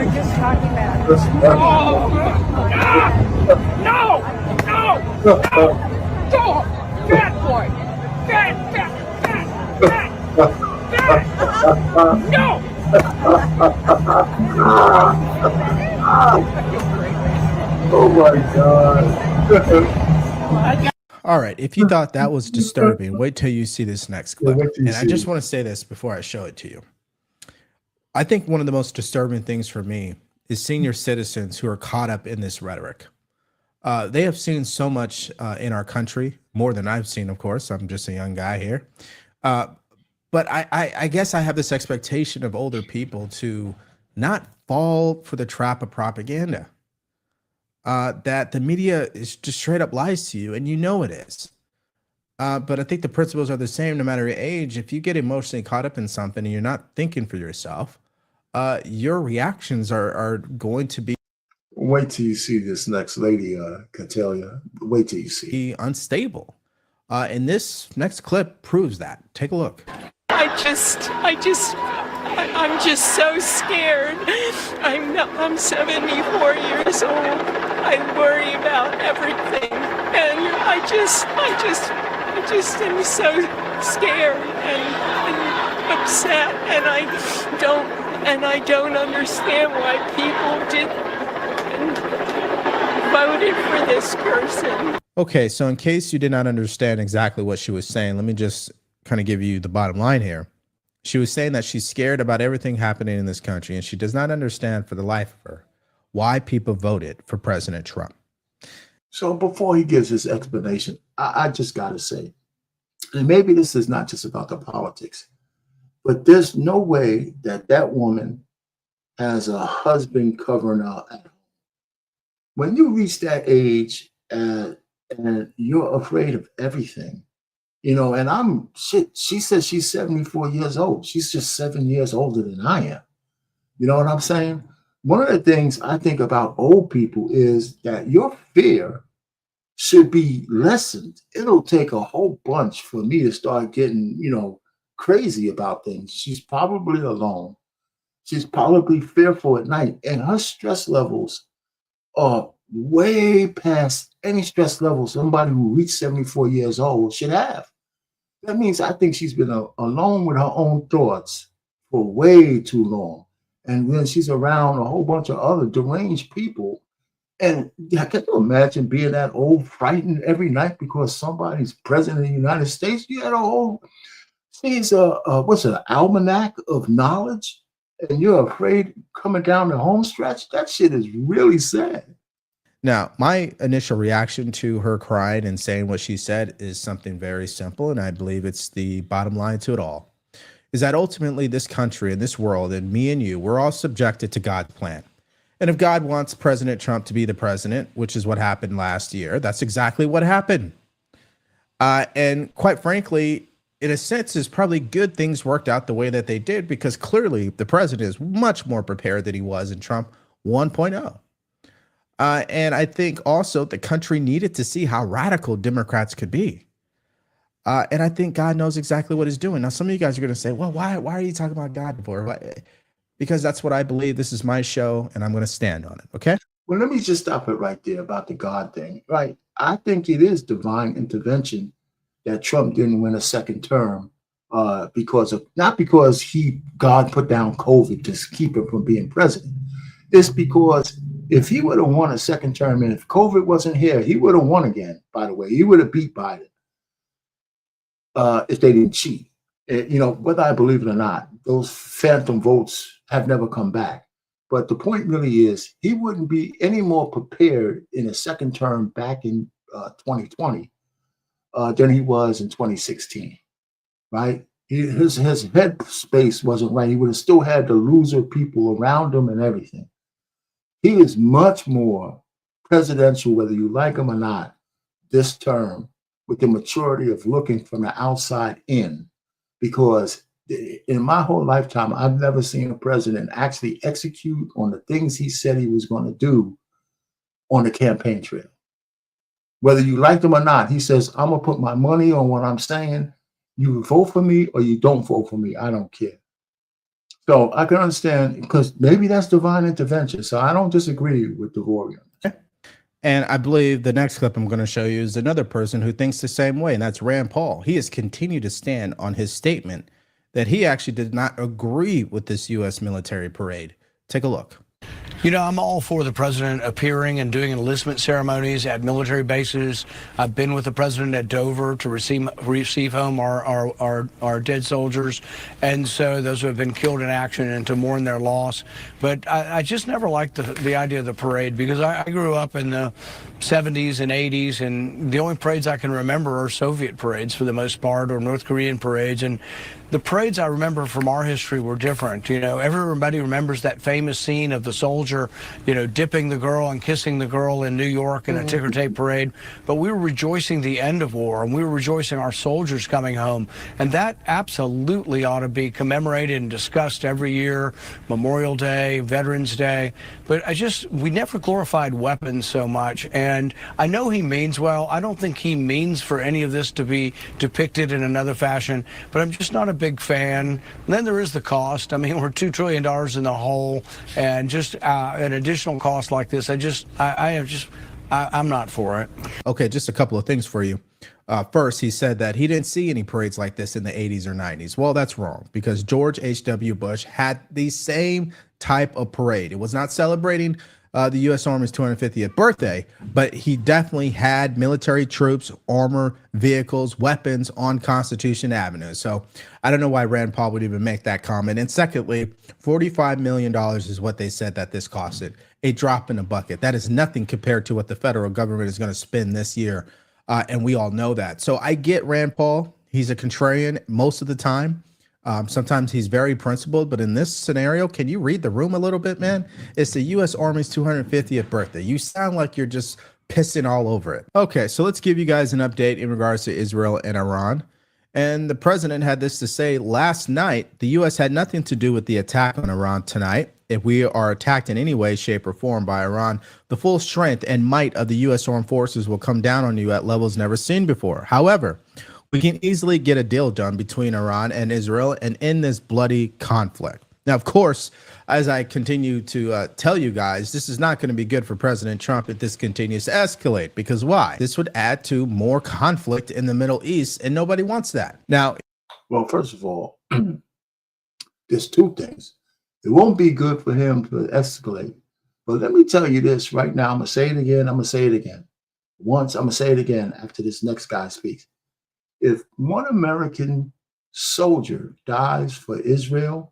just talking about it. No! Fat boy! Fat! No! Oh my God. All right, if you thought that was disturbing, wait till you see this next clip. And I just want to say this before I show it to you. I think one of the most disturbing things for me is senior citizens who are caught up in this rhetoric. They have seen so much in our country, more than I've seen, of course. I'm just a young guy here. But I guess I have this expectation of older people to not fall for the trap of propaganda. That the media is just straight up lies to you, and you know it is. But I think the principles are the same no matter your age. If you get emotionally caught up in something and you're not thinking for yourself, your reactions are going to be. Wait till you see this next lady, Catellia. Wait till you see. Be unstable. And this next clip proves that. Take a look. I'm just so scared. I'm 74 years old. I worry about everything, and I just am so scared and upset, and I don't understand why people did and voted for this person. Okay, so in case you did not understand exactly what she was saying, let me just kind of give you the bottom line here. She was saying that she's scared about everything happening in this country, and she does not understand for the life of her why people voted for President Trump. So before he gives his explanation, I just got to say, and maybe this is not just about the politics, but there's no way that that woman has a husband covering her at home. When you reach that age and you're afraid of everything, you know, and she says she's 74 years old. She's just 7 years older than I am. You know what I'm saying? One of the things I think about old people is that your fear should be lessened. It'll take a whole bunch for me to start getting, you know, crazy about things. She's probably alone. She's probably fearful at night, and her stress levels are way past any stress level somebody who reached 74 years old should have. That means I think she's been alone with her own thoughts for way too long. And then she's around a whole bunch of other deranged people. And can you imagine being that old, frightened every night because somebody's president of the United States? You had a whole, she's what's it, an almanac of knowledge, and you're afraid coming down the home stretch? That shit is really sad. Now, my initial reaction to her crying and saying what she said is something very simple, and I believe it's the bottom line to it all, is that ultimately this country and this world and me and you, we're all subjected to God's plan. And if God wants President Trump to be the president, which is what happened last year, that's exactly what happened. And quite frankly, in a sense, it's probably good things worked out the way that they did, because clearly the president is much more prepared than he was in Trump 1.0. And I think also the country needed to see how radical Democrats could be. And I think God knows exactly what he's doing. Now, some of you guys are going to say, well, why are you talking about God before? Because that's what I believe. This is my show, and I'm going to stand on it. Okay? Well, let me just stop it right there about the God thing. Right. I think it is divine intervention that Trump didn't win a second term not because God put down COVID to keep him from being president. It's because if he would have won a second term, and if COVID wasn't here, he would have won again, by the way. He would have beat Biden if they didn't cheat. You know, whether I believe it or not, those phantom votes have never come back. But the point really is he wouldn't be any more prepared in a second term back in 2020 than he was in 2016, right? His head space wasn't right. He would have still had the loser people around him and everything. He is much more presidential, whether you like him or not, this term, with the maturity of looking from the outside in. Because in my whole lifetime, I've never seen a president actually execute on the things he said he was going to do on the campaign trail. Whether you like him or not, he says, I'm going to put my money on what I'm saying. You vote for me or you don't vote for me. I don't care. So I can understand, because maybe that's divine intervention. So I don't disagree with DeVory. And I believe the next clip I'm going to show you is another person who thinks the same way, and that's Rand Paul. He has continued to stand on his statement that he actually did not agree with this U.S. military parade. Take a look. You know, I'm all for the president appearing and doing enlistment ceremonies at military bases. I've been with the president at Dover to receive home our dead soldiers, and so those who have been killed in action, and to mourn their loss. But I just never liked the idea of the parade, because I grew up in the 70s and 80s, and the only parades I can remember are Soviet parades for the most part, or North Korean parades. And the parades I remember from our history were different. You know, everybody remembers that famous scene of the soldier, you know, dipping the girl and kissing the girl in New York in a ticker tape parade. But we were rejoicing the end of war, and we were rejoicing our soldiers coming home. And that absolutely ought to be commemorated and discussed every year, Memorial Day, Veterans Day. But we never glorified weapons so much. And I know he means well. I don't think he means for any of this to be depicted in another fashion, but I'm just not a big fan. And then there is the cost. I mean, we're $2 trillion in the hole, and just an additional cost like this, I'm not for it. Okay, just a couple of things for you. First, he said that he didn't see any parades like this in the 80s or 90s. Well, that's wrong, because George H.W. Bush had the same type of parade. It was not celebrating the U.S. Army's 250th birthday, but he definitely had military troops, armor, vehicles, weapons on Constitution Avenue. So I don't know why Rand Paul would even make that comment. And secondly, $45 million is what they said that this costed. A drop in the bucket. That is nothing compared to what the federal government is going to spend this year. And we all know that. So I get Rand Paul. He's a contrarian most of the time. Sometimes he's very principled, but in this scenario, can you read the room a little bit, man? It's the U.S. Army's 250th birthday. You sound like you're just pissing all over it. Okay, so let's give you guys an update in regards to Israel and Iran. And the president had this to say last night: the U.S. had nothing to do with the attack on Iran tonight. If we are attacked in any way, shape, or form by Iran, the full strength and might of the U.S. armed forces will come down on you at levels never seen before. However, we can easily get a deal done between Iran and Israel and end this bloody conflict. Now, of course, as I continue to tell you guys, this is not going to be good for President Trump if this continues to escalate. Because why? This would add to more conflict in the Middle East, and nobody wants that. Now, well, first of all, there's two things. It won't be good for him to escalate. But let me tell you this right now. I'm going to say it again. I'm going to say it again. Once, I'm going to say it again after this next guy speaks. If one American soldier dies for Israel,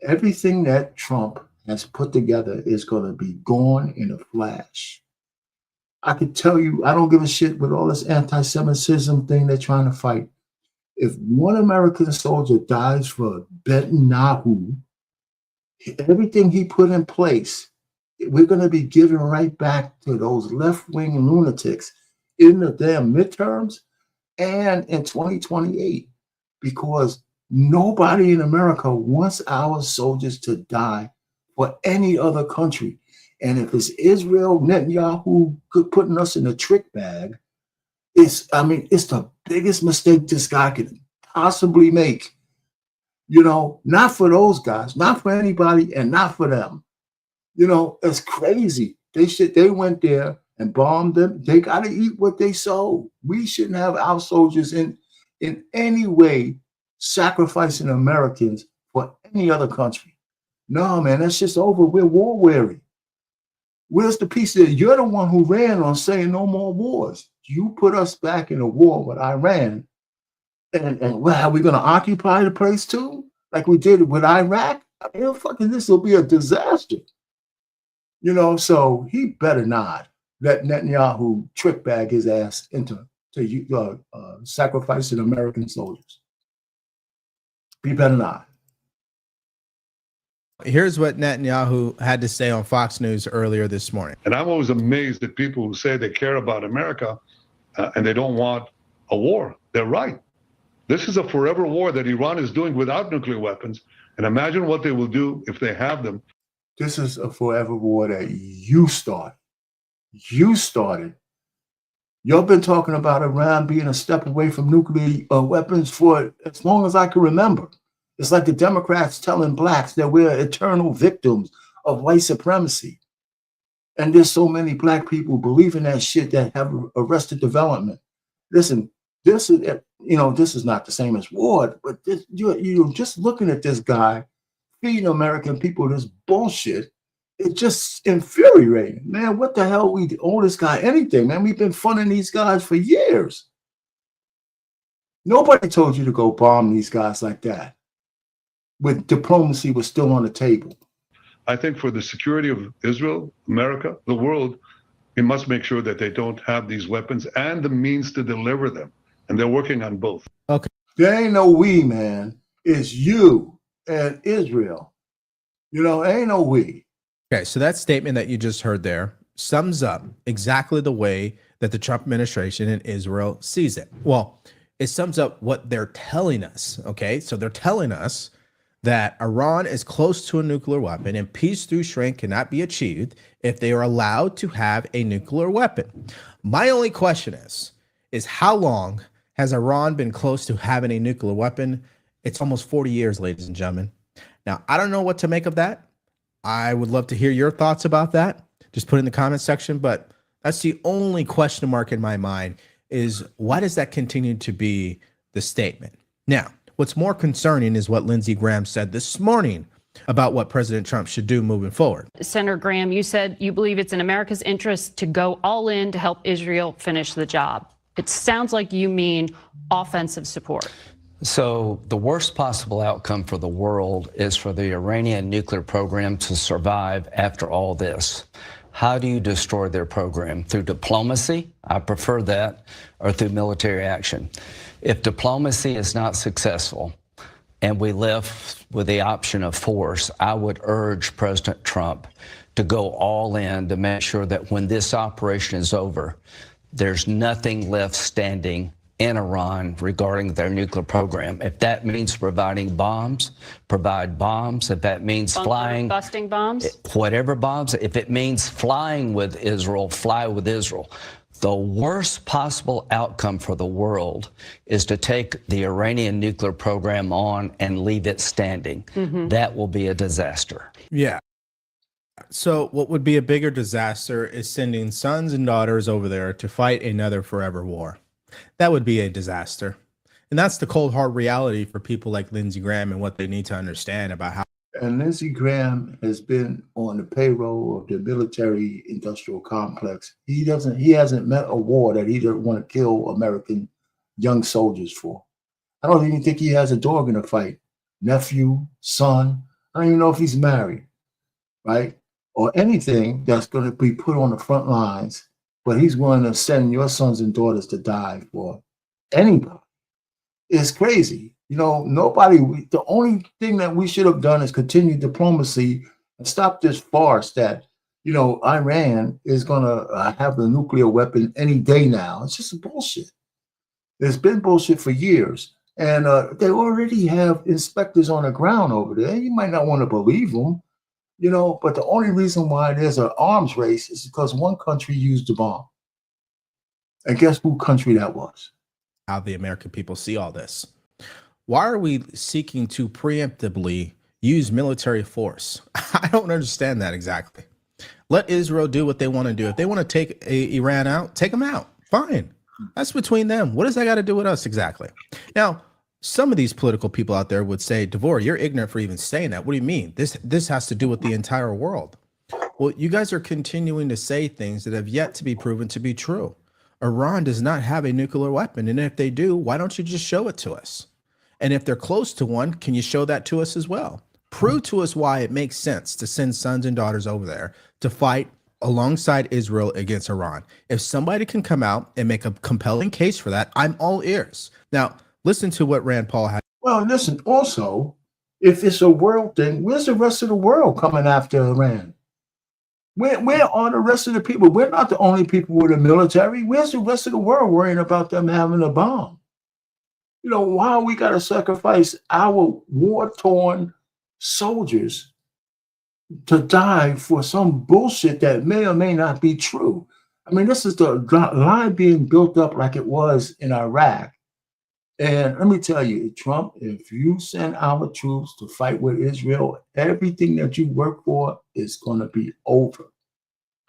everything that Trump has put together is going to be gone in a flash. I could tell you, I don't give a shit with all this anti-Semitism thing they're trying to fight. If one American soldier dies for Netanyahu, everything he put in place, we're going to be giving right back to those left-wing lunatics in the damn midterms and in 2028, because nobody in America wants our soldiers to die for any other country. And if it's Israel, Netanyahu putting us in a trick bag, it's the biggest mistake this guy could possibly make. You know, not for those guys, not for anybody, and not for them. You know, it's crazy. They went there and bombed them. They got to eat what they sow. We shouldn't have our soldiers in any way sacrificing Americans for any other country. No, man, that's just over. We're war weary. Where's the peace there? You're the one who ran on saying no more wars. You put us back in a war with Iran. And well, are we going to occupy the place too? Like we did with Iraq? I mean, this will be a disaster. You know, so he better not let Netanyahu trick bag his ass into sacrificing American soldiers. He better not. Here's what Netanyahu had to say on Fox News earlier this morning. And I'm always amazed at people who say they care about America and they don't want a war. They're right. This is a forever war that Iran is doing without nuclear weapons. And imagine what they will do if they have them. This is a forever war that you started. You started. Y'all been talking about Iran being a step away from nuclear weapons for as long as I can remember. It's like the Democrats telling blacks that we're eternal victims of white supremacy. And there's so many black people believing that shit that have arrested development. Listen, this is not the same as war, but you're just looking at this guy feeding American people this bullshit. It's just infuriating, man. What the hell? We owe this guy anything, man. We've been funding these guys for years. Nobody told you to go bomb these guys like that. When diplomacy was still on the table. I think for the security of Israel, America, the world, we must make sure that they don't have these weapons and the means to deliver them. And they're working on both. Okay. There ain't no we, man. It's you and Israel. You know, ain't no we. Okay, so that statement that you just heard there sums up exactly the way that the Trump administration and Israel sees it. Well, it sums up what they're telling us, okay? So they're telling us that Iran is close to a nuclear weapon and peace through strength cannot be achieved if they are allowed to have a nuclear weapon. My only question is how long has Iran been close to having a nuclear weapon? It's almost 40 years, ladies and gentlemen. Now, I don't know what to make of that. I would love to hear your thoughts about that. Just put it in the comment section. But that's the only question mark in my mind is why does that continue to be the statement? Now, what's more concerning is what Lindsey Graham said this morning about what President Trump should do moving forward. Senator Graham, you said you believe it's in America's interest to go all in to help Israel finish the job. It sounds like you mean offensive support. So the worst possible outcome for the world is for the Iranian nuclear program to survive after all this. How do you destroy their program? Through diplomacy? I prefer that, or through military action. If diplomacy is not successful and we left with the option of force, I would urge President Trump to go all in to make sure that when this operation is over, there's nothing left standing in Iran regarding their nuclear program. If that means providing bombs, provide bombs. If that means busting bombs, whatever bombs. If it means flying with Israel, fly with Israel. The worst possible outcome for the world is to take the Iranian nuclear program on and leave it standing. That will be a disaster. Yeah. So what would be a bigger disaster is sending sons and daughters over there to fight another forever war. That would be a disaster. And that's the cold, hard reality for people like Lindsey Graham and what they need to understand about how. And Lindsey Graham has been on the payroll of the military industrial complex. He hasn't met a war that he doesn't want to kill American young soldiers for. I don't even think he has a dog in the fight. Nephew, son, I don't even know if he's married, right? Or anything that's going to be put on the front lines, but he's going to send your sons and daughters to die for anybody. It's crazy. You know, the only thing that we should have done is continue diplomacy and stop this farce that, you know, Iran is going to have the nuclear weapon any day now. It's just bullshit. There's been bullshit for years. And they already have inspectors on the ground over there. You might not want to believe them, you know, but the only reason why there's an arms race is because one country used the bomb. And guess who country that was? How the American people see all this. Why are we seeking to preemptively use military force? I don't understand that exactly. Let Israel do what they want to do. If they want to take Iran out, take them out. Fine. That's between them. What does that got to do with us exactly? Now, some of these political people out there would say, DeVory, you're ignorant for even saying that. What do you mean? This has to do with the entire world. Well, you guys are continuing to say things that have yet to be proven to be true. Iran does not have a nuclear weapon. And if they do, why don't you just show it to us? And if they're close to one, can you show that to us as well? Prove to us why it makes sense to send sons and daughters over there to fight alongside Israel against Iran. If somebody can come out and make a compelling case for that, I'm all ears. Now, listen to what Rand Paul had. Well, listen, also, if it's a world thing, where's the rest of the world coming after Iran? Where are the rest of the people? We're not the only people with a military. Where's the rest of the world worrying about them having a bomb? You know, why we got to sacrifice our war-torn soldiers to die for some bullshit that may or may not be true? I mean, this is the lie being built up like it was in Iraq. And let me tell you, Trump, if you send our troops to fight with Israel, everything that you work for is going to be over.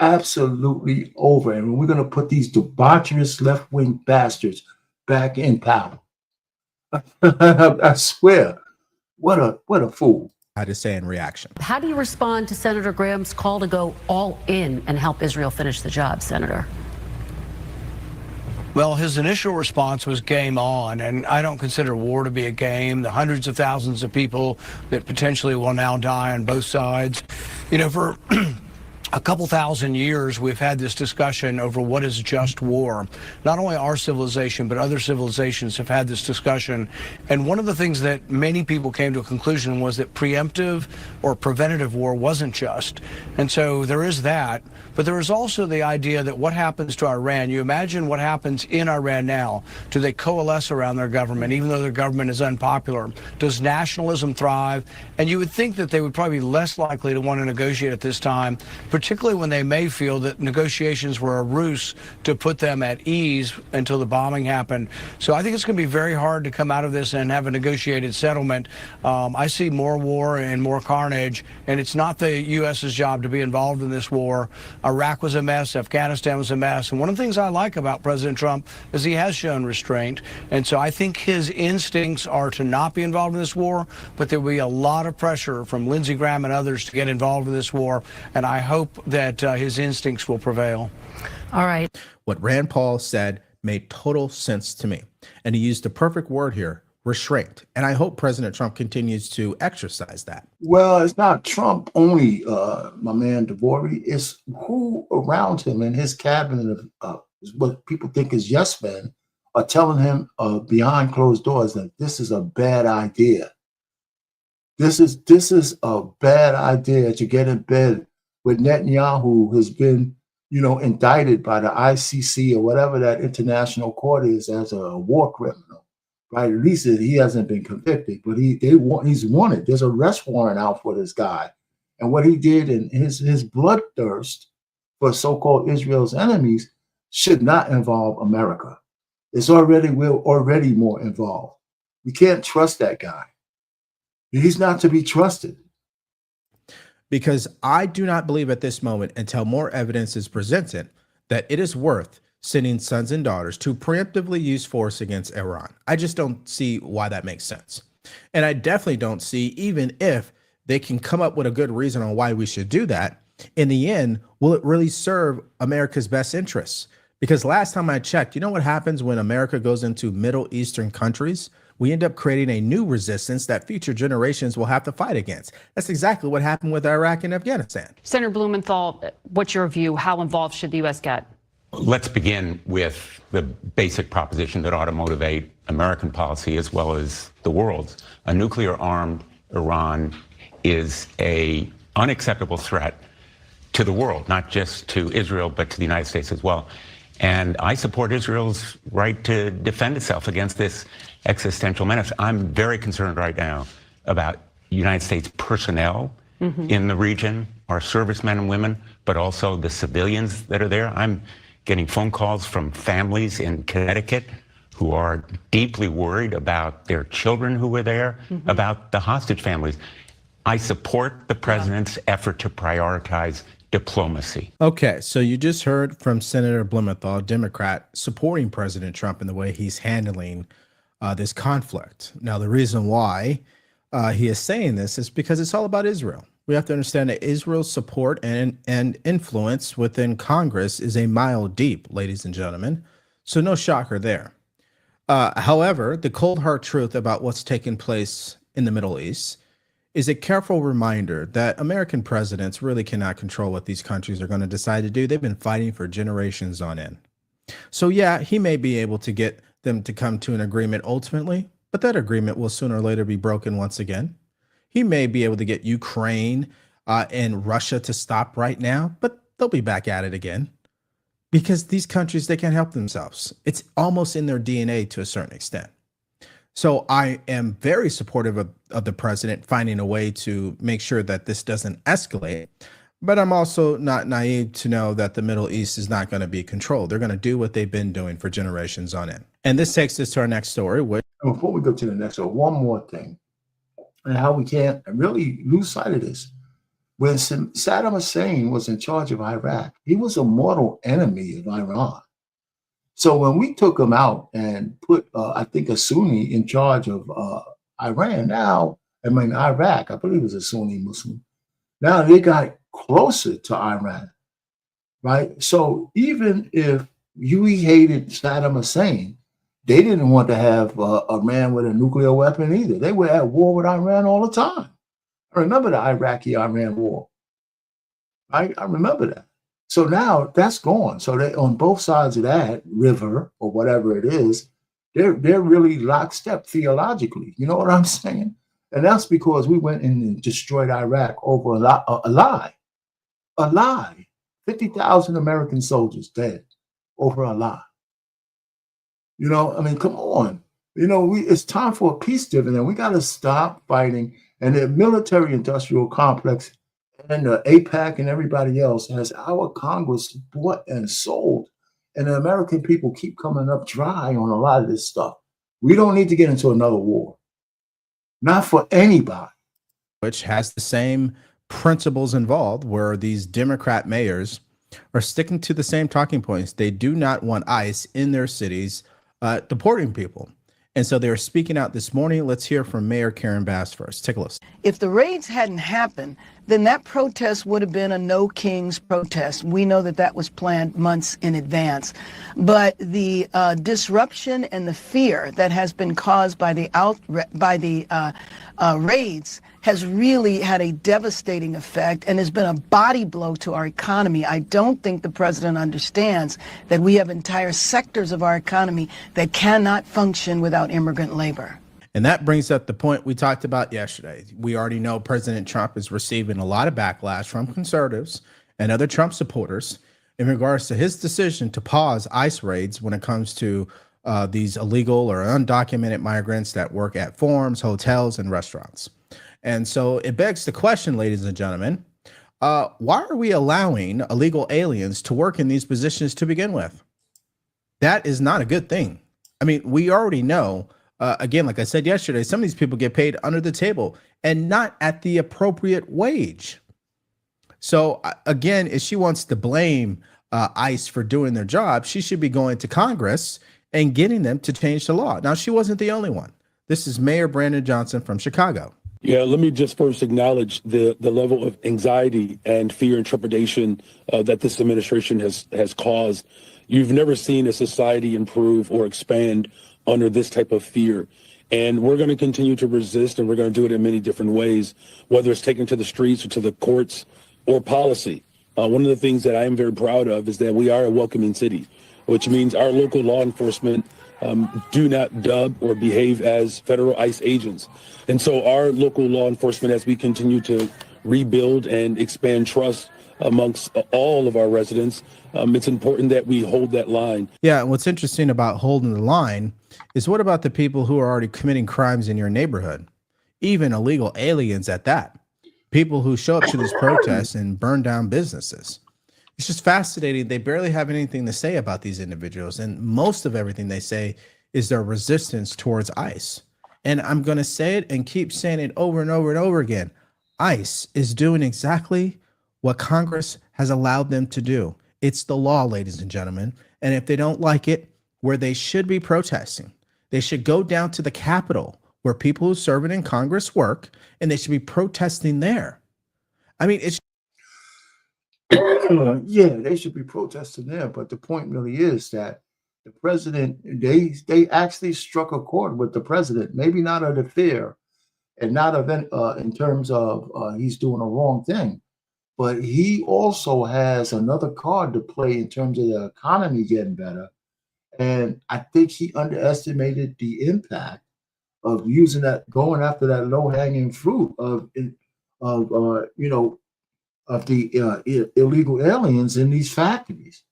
Absolutely over. And we're going to put these debaucherous left-wing bastards back in power. I swear, what a fool. I had to say in reaction. How do you respond to Senator Graham's call to go all in and help Israel finish the job, Senator? Well, his initial response was game on, and I don't consider war to be a game. The hundreds of thousands of people that potentially will now die on both sides. You know, for a couple thousand years, we've had this discussion over what is just war. Not only our civilization, but other civilizations have had this discussion. And one of the things that many people came to a conclusion was that preemptive or preventative war wasn't just. And so there is that. But there is also the idea that what happens to Iran, you imagine what happens in Iran now. Do they coalesce around their government, even though their government is unpopular? Does nationalism thrive? And you would think that they would probably be less likely to want to negotiate at this time, particularly when they may feel that negotiations were a ruse to put them at ease until the bombing happened. So I think it's going to be very hard to come out of this and have a negotiated settlement. I see more war and more carnage, and it's not the U.S.'s job to be involved in this war. Iraq was a mess. Afghanistan was a mess. And one of the things I like about President Trump is he has shown restraint. And so I think his instincts are to not be involved in this war, but there will be a lot of pressure from Lindsey Graham and others to get involved in this war. And I hope that his instincts will prevail. All right. What Rand Paul said made total sense to me. And he used the perfect word here, restraint. And I hope President Trump continues to exercise that. Well, it's not Trump only, my man DeVory. It's who around him and his cabinet of what people think is yes men are telling him behind closed doors that this is a bad idea. This is a bad idea to get in bed with Netanyahu, who has been, indicted by the ICC or whatever that international court is as a war criminal. Right? At least he hasn't been convicted, but he's wanted. There's an arrest warrant out for this guy. And what he did in his bloodthirst for so-called Israel's enemies should not involve America. It's already more involved. We can't trust that guy. He's not to be trusted. Because I do not believe at this moment, until more evidence is presented, that it is worth sending sons and daughters to preemptively use force against Iran. I just don't see why that makes sense. And I definitely don't see, even if they can come up with a good reason on why we should do that, in the end, will it really serve America's best interests? Because last time I checked, you know what happens when America goes into Middle Eastern countries? We end up creating a new resistance that future generations will have to fight against. That's exactly what happened with Iraq and Afghanistan. Senator Blumenthal, what's your view? How involved should the U.S. get? Let's begin with the basic proposition that ought to motivate American policy as well as the world's. A nuclear-armed Iran is an unacceptable threat to the world, not just to Israel, but to the United States as well. And I support Israel's right to defend itself against this existential menace. I'm very concerned right now about United States personnel in the region, our servicemen and women, but also the civilians that are there. I'm getting phone calls from families in Connecticut who are deeply worried about their children who were there, about the hostage families. I support the president's effort to prioritize diplomacy. Okay, so you just heard from Senator Blumenthal, Democrat, supporting President Trump in the way he's handling this conflict. Now, the reason why he is saying this is because it's all about Israel. We have to understand that Israel's support and influence within Congress is a mile deep, ladies and gentlemen. So no shocker there. However, the cold hard truth about what's taking place in the Middle East is a careful reminder that American presidents really cannot control what these countries are going to decide to do. They've been fighting for generations on end. So yeah, he may be able to get them to come to an agreement ultimately, but that agreement will sooner or later be broken once again. He may be able to get Ukraine and Russia to stop right now, but they'll be back at it again because these countries, they can't help themselves. It's almost in their DNA to a certain extent. So I am very supportive of the president finding a way to make sure that this doesn't escalate. But I'm also not naive to know that the Middle East is not going to be controlled. They're going to do what they've been doing for generations on end. And this takes us to our next story. Before we go to the next story, one more thing, and how we can't really lose sight of this. When Saddam Hussein was in charge of Iraq, he was a mortal enemy of Iran. So when we took him out and put, I think, a Sunni in charge of Iraq, I believe it was a Sunni Muslim. Now they got closer to Iran, right? So even if you hated Saddam Hussein, they didn't want to have a man with a nuclear weapon either. They were at war with Iran all the time. I remember the Iraqi-Iran war. I remember that. So now that's gone. So they on both sides of that river or whatever it is, they're really lockstep theologically. You know what I'm saying? And that's because we went and destroyed Iraq over a lie. A lie. 50,000 American soldiers dead over a lie. You know, I mean, come on. You know, it's time for a peace dividend. We got to stop fighting. And the military-industrial complex and the APAC and everybody else has our Congress bought and sold. And the American people keep coming up dry on a lot of this stuff. We don't need to get into another war. Not for anybody. Which has the same principles involved, where these Democrat mayors are sticking to the same talking points. They do not want ICE in their cities deporting people. And so they're speaking out this morning. Let's hear from Mayor Karen Bass first. Take a listen. If the raids hadn't happened, then that protest would have been a no kings protest. We know that that was planned months in advance. But the disruption and the fear that has been caused by the raids has really had a devastating effect and has been a body blow to our economy. I don't think the president understands that we have entire sectors of our economy that cannot function without immigrant labor. And that brings up the point we talked about yesterday. We already know President Trump is receiving a lot of backlash from conservatives and other Trump supporters in regards to his decision to pause ICE raids when it comes to these illegal or undocumented migrants that work at farms, hotels, and restaurants. And so it begs the question, ladies and gentlemen, why are we allowing illegal aliens to work in these positions to begin with? That is not a good thing. I mean, we already know, again, like I said yesterday, some of these people get paid under the table and not at the appropriate wage. So again, if she wants to blame ICE for doing their job, she should be going to Congress and getting them to change the law. Now, she wasn't the only one. This is Mayor Brandon Johnson from Chicago. Yeah, let me just first acknowledge the level of anxiety and fear and trepidation that this administration has caused. You've never seen a society improve or expand under this type of fear. And we're going to continue to resist, and we're going to do it in many different ways, whether it's taken to the streets or to the courts or policy. One of the things that I am very proud of is that we are a welcoming city, which means our local law enforcement do not dub or behave as federal ICE agents. And so our local law enforcement, as we continue to rebuild and expand trust amongst all of our residents, it's important that we hold that line. Yeah, and what's interesting about holding the line is, what about the people who are already committing crimes in your neighborhood? Even illegal aliens at that. People who show up to these protests and burn down businesses. It's just fascinating. They barely have anything to say about these individuals. And most of everything they say is their resistance towards ICE. And I'm going to say it and keep saying it over and over and over again. ICE is doing exactly what Congress has allowed them to do. It's the law, ladies and gentlemen. And if they don't like it, where they should be protesting, they should go down to the Capitol where people who serve in Congress work, and they should be protesting there. I mean, it's yeah, they should be protesting there. But the point really is that the president, they actually struck a chord with the president, maybe not of the fear and not of in terms of he's doing a wrong thing, but he also has another card to play in terms of the economy getting better. And I think he underestimated the impact of using that, going after that low-hanging fruit of the illegal aliens in these factories.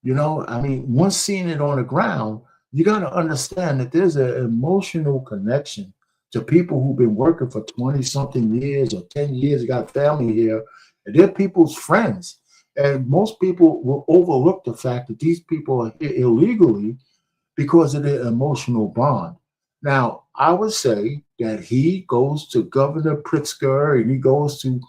You know, I mean, once seeing it on the ground, you got to understand that there's an emotional connection to people who've been working for 20-something years or 10 years, got family here, and they're people's friends. And most people will overlook the fact that these people are here illegally because of their emotional bond. Now, I would say that he goes to Governor Pritzker and he goes to,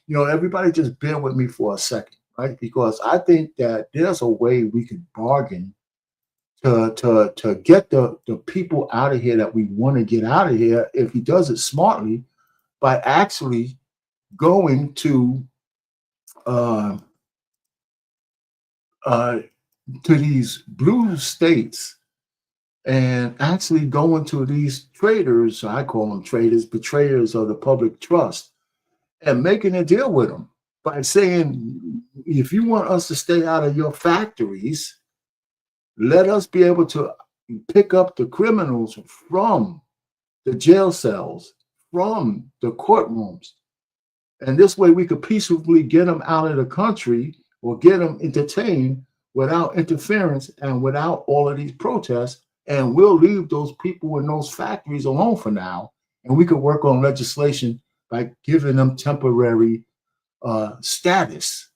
everybody just bear with me for a second, right? Because I think that there's a way we can bargain to get the people out of here that we want to get out of here if he does it smartly by actually going to these blue states and actually going to these traitors, I call them traitors, betrayers of the public trust, and making a deal with them by saying, if you want us to stay out of your factories, let us be able to pick up the criminals from the jail cells, from the courtrooms. And this way we could peacefully get them out of the country or get them entertained without interference and without all of these protests. And we'll leave those people in those factories alone for now. And we could work on legislation by giving them temporary status,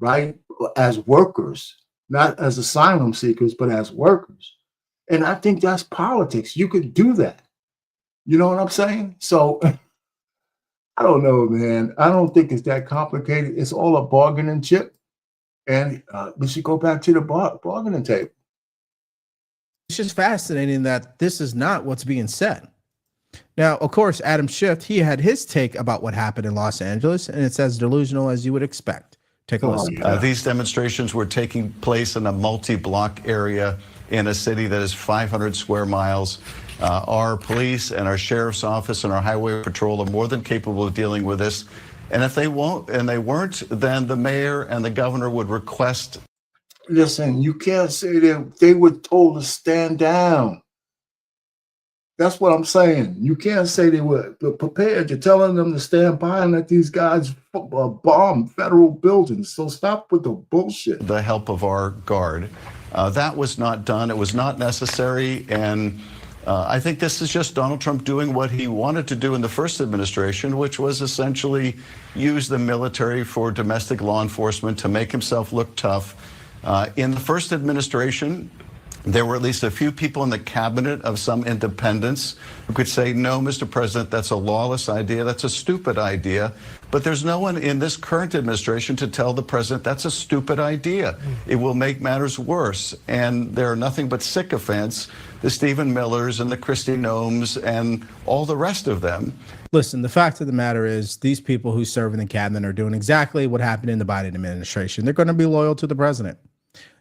right? As workers, not as asylum seekers, but as workers. And I think that's politics. You could do that. You know what I'm saying? So I don't know, man. I don't think it's that complicated. It's all a bargaining chip. And we should go back to the bargaining table. It's just fascinating that this is not what's being said. Now, of course, Adam Schiff, he had his take about what happened in Los Angeles, and it's as delusional as you would expect. Take a listen. These demonstrations were taking place in a multi-block area in a city that is 500 square miles. Our police and our sheriff's office and our highway patrol are more than capable of dealing with this. And if they won't, and they weren't, then the mayor and the governor would request. Listen, you can't say that they were told to stand down. That's what I'm saying. You can't say they were prepared. You're telling them to stand by and let these guys bomb federal buildings. So stop with the bullshit. The help of our guard. That was not done. It was not necessary. And I think this is just Donald Trump doing what he wanted to do in the first administration, which was essentially use the military for domestic law enforcement to make himself look tough. In the first administration, there were at least a few people in the cabinet of some independents who could say, no, Mr. President, that's a lawless idea. That's a stupid idea. But there's no one in this current administration to tell the president that's a stupid idea. It will make matters worse. And there are nothing but sycophants, the Stephen Millers and the Kristi Noems and all the rest of them. Listen, the fact of the matter is these people who serve in the cabinet are doing exactly what happened in the Biden administration. They're going to be loyal to the president.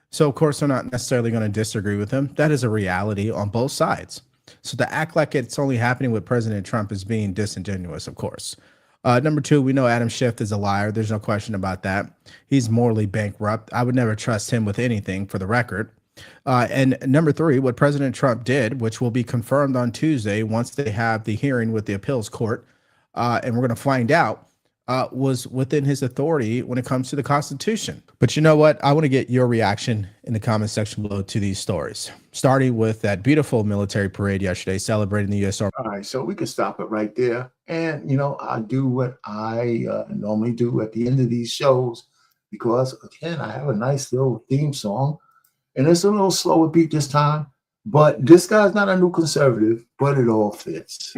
So, of course, they're not necessarily going to disagree with him. That is a reality on both sides. So to act like it's only happening with President Trump is being disingenuous, of course. Number two, we know Adam Schiff is a liar. There's no question about that. He's morally bankrupt. I would never trust him with anything, for the record. And number three, what President Trump did, which will be confirmed on Tuesday once they have the hearing with the appeals court, and we're going to find out, was within his authority when it comes to the Constitution. But you know what? I want to get your reaction in the comment section below to these stories, starting with that beautiful military parade yesterday celebrating the U.S. Army. All right, so we can stop it right there. And, you know, I do what I normally do at the end of these shows because, again, I have a nice little theme song. And it's a little slower beat this time. But this guy's not a new conservative, but it all fits.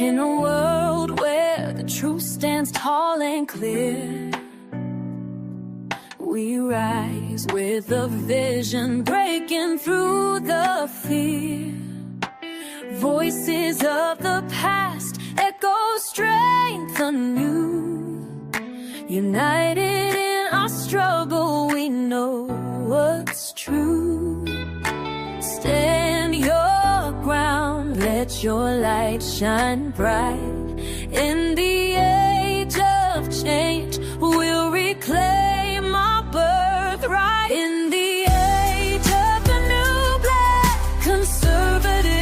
In a world where the truth stands tall and clear, we rise with a vision breaking through the fear. Voices of the past echo strength anew. United in our struggle, we know what's true. Stand your ground, let your light shine bright. In the age of change, we'll reclaim our birthright. In the age of the new black conservative,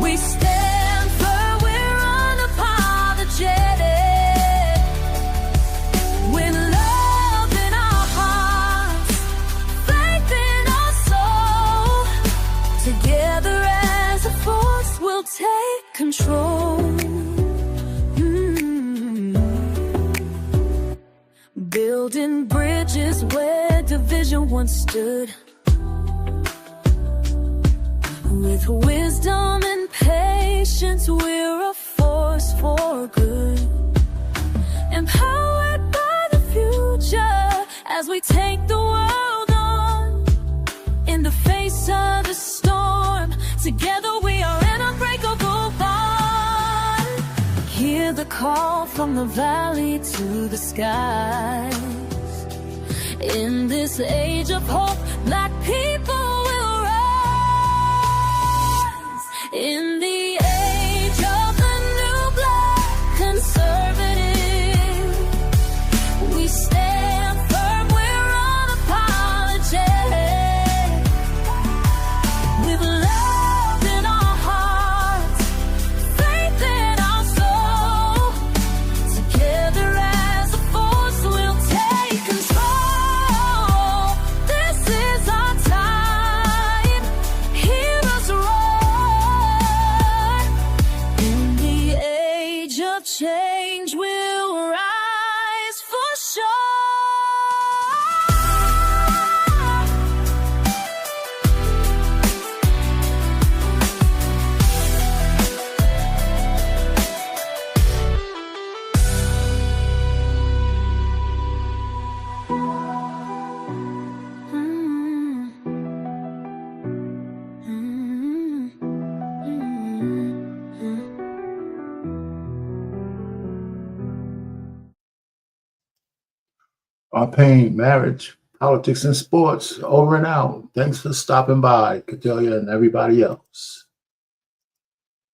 we stand firm, we're unapologetic. With love in our hearts, faith in our soul, together as a force we'll take control. Building bridges where division once stood. With wisdom and patience, we're a force for good. Empowered by the future as we take the world on. In the face of the storm, together we are an unbreakable bond. Hear the call from the valley to the skies. In this age of hope, black people will rise. In the age of the new black conservative, we stand firm, we're unapologetic. With love in our hearts, faith in our soul, together as a force we'll take control. Our Pain, Marriage, Politics, and Sports, over and out. Thanks for stopping by, Cordelia and everybody else.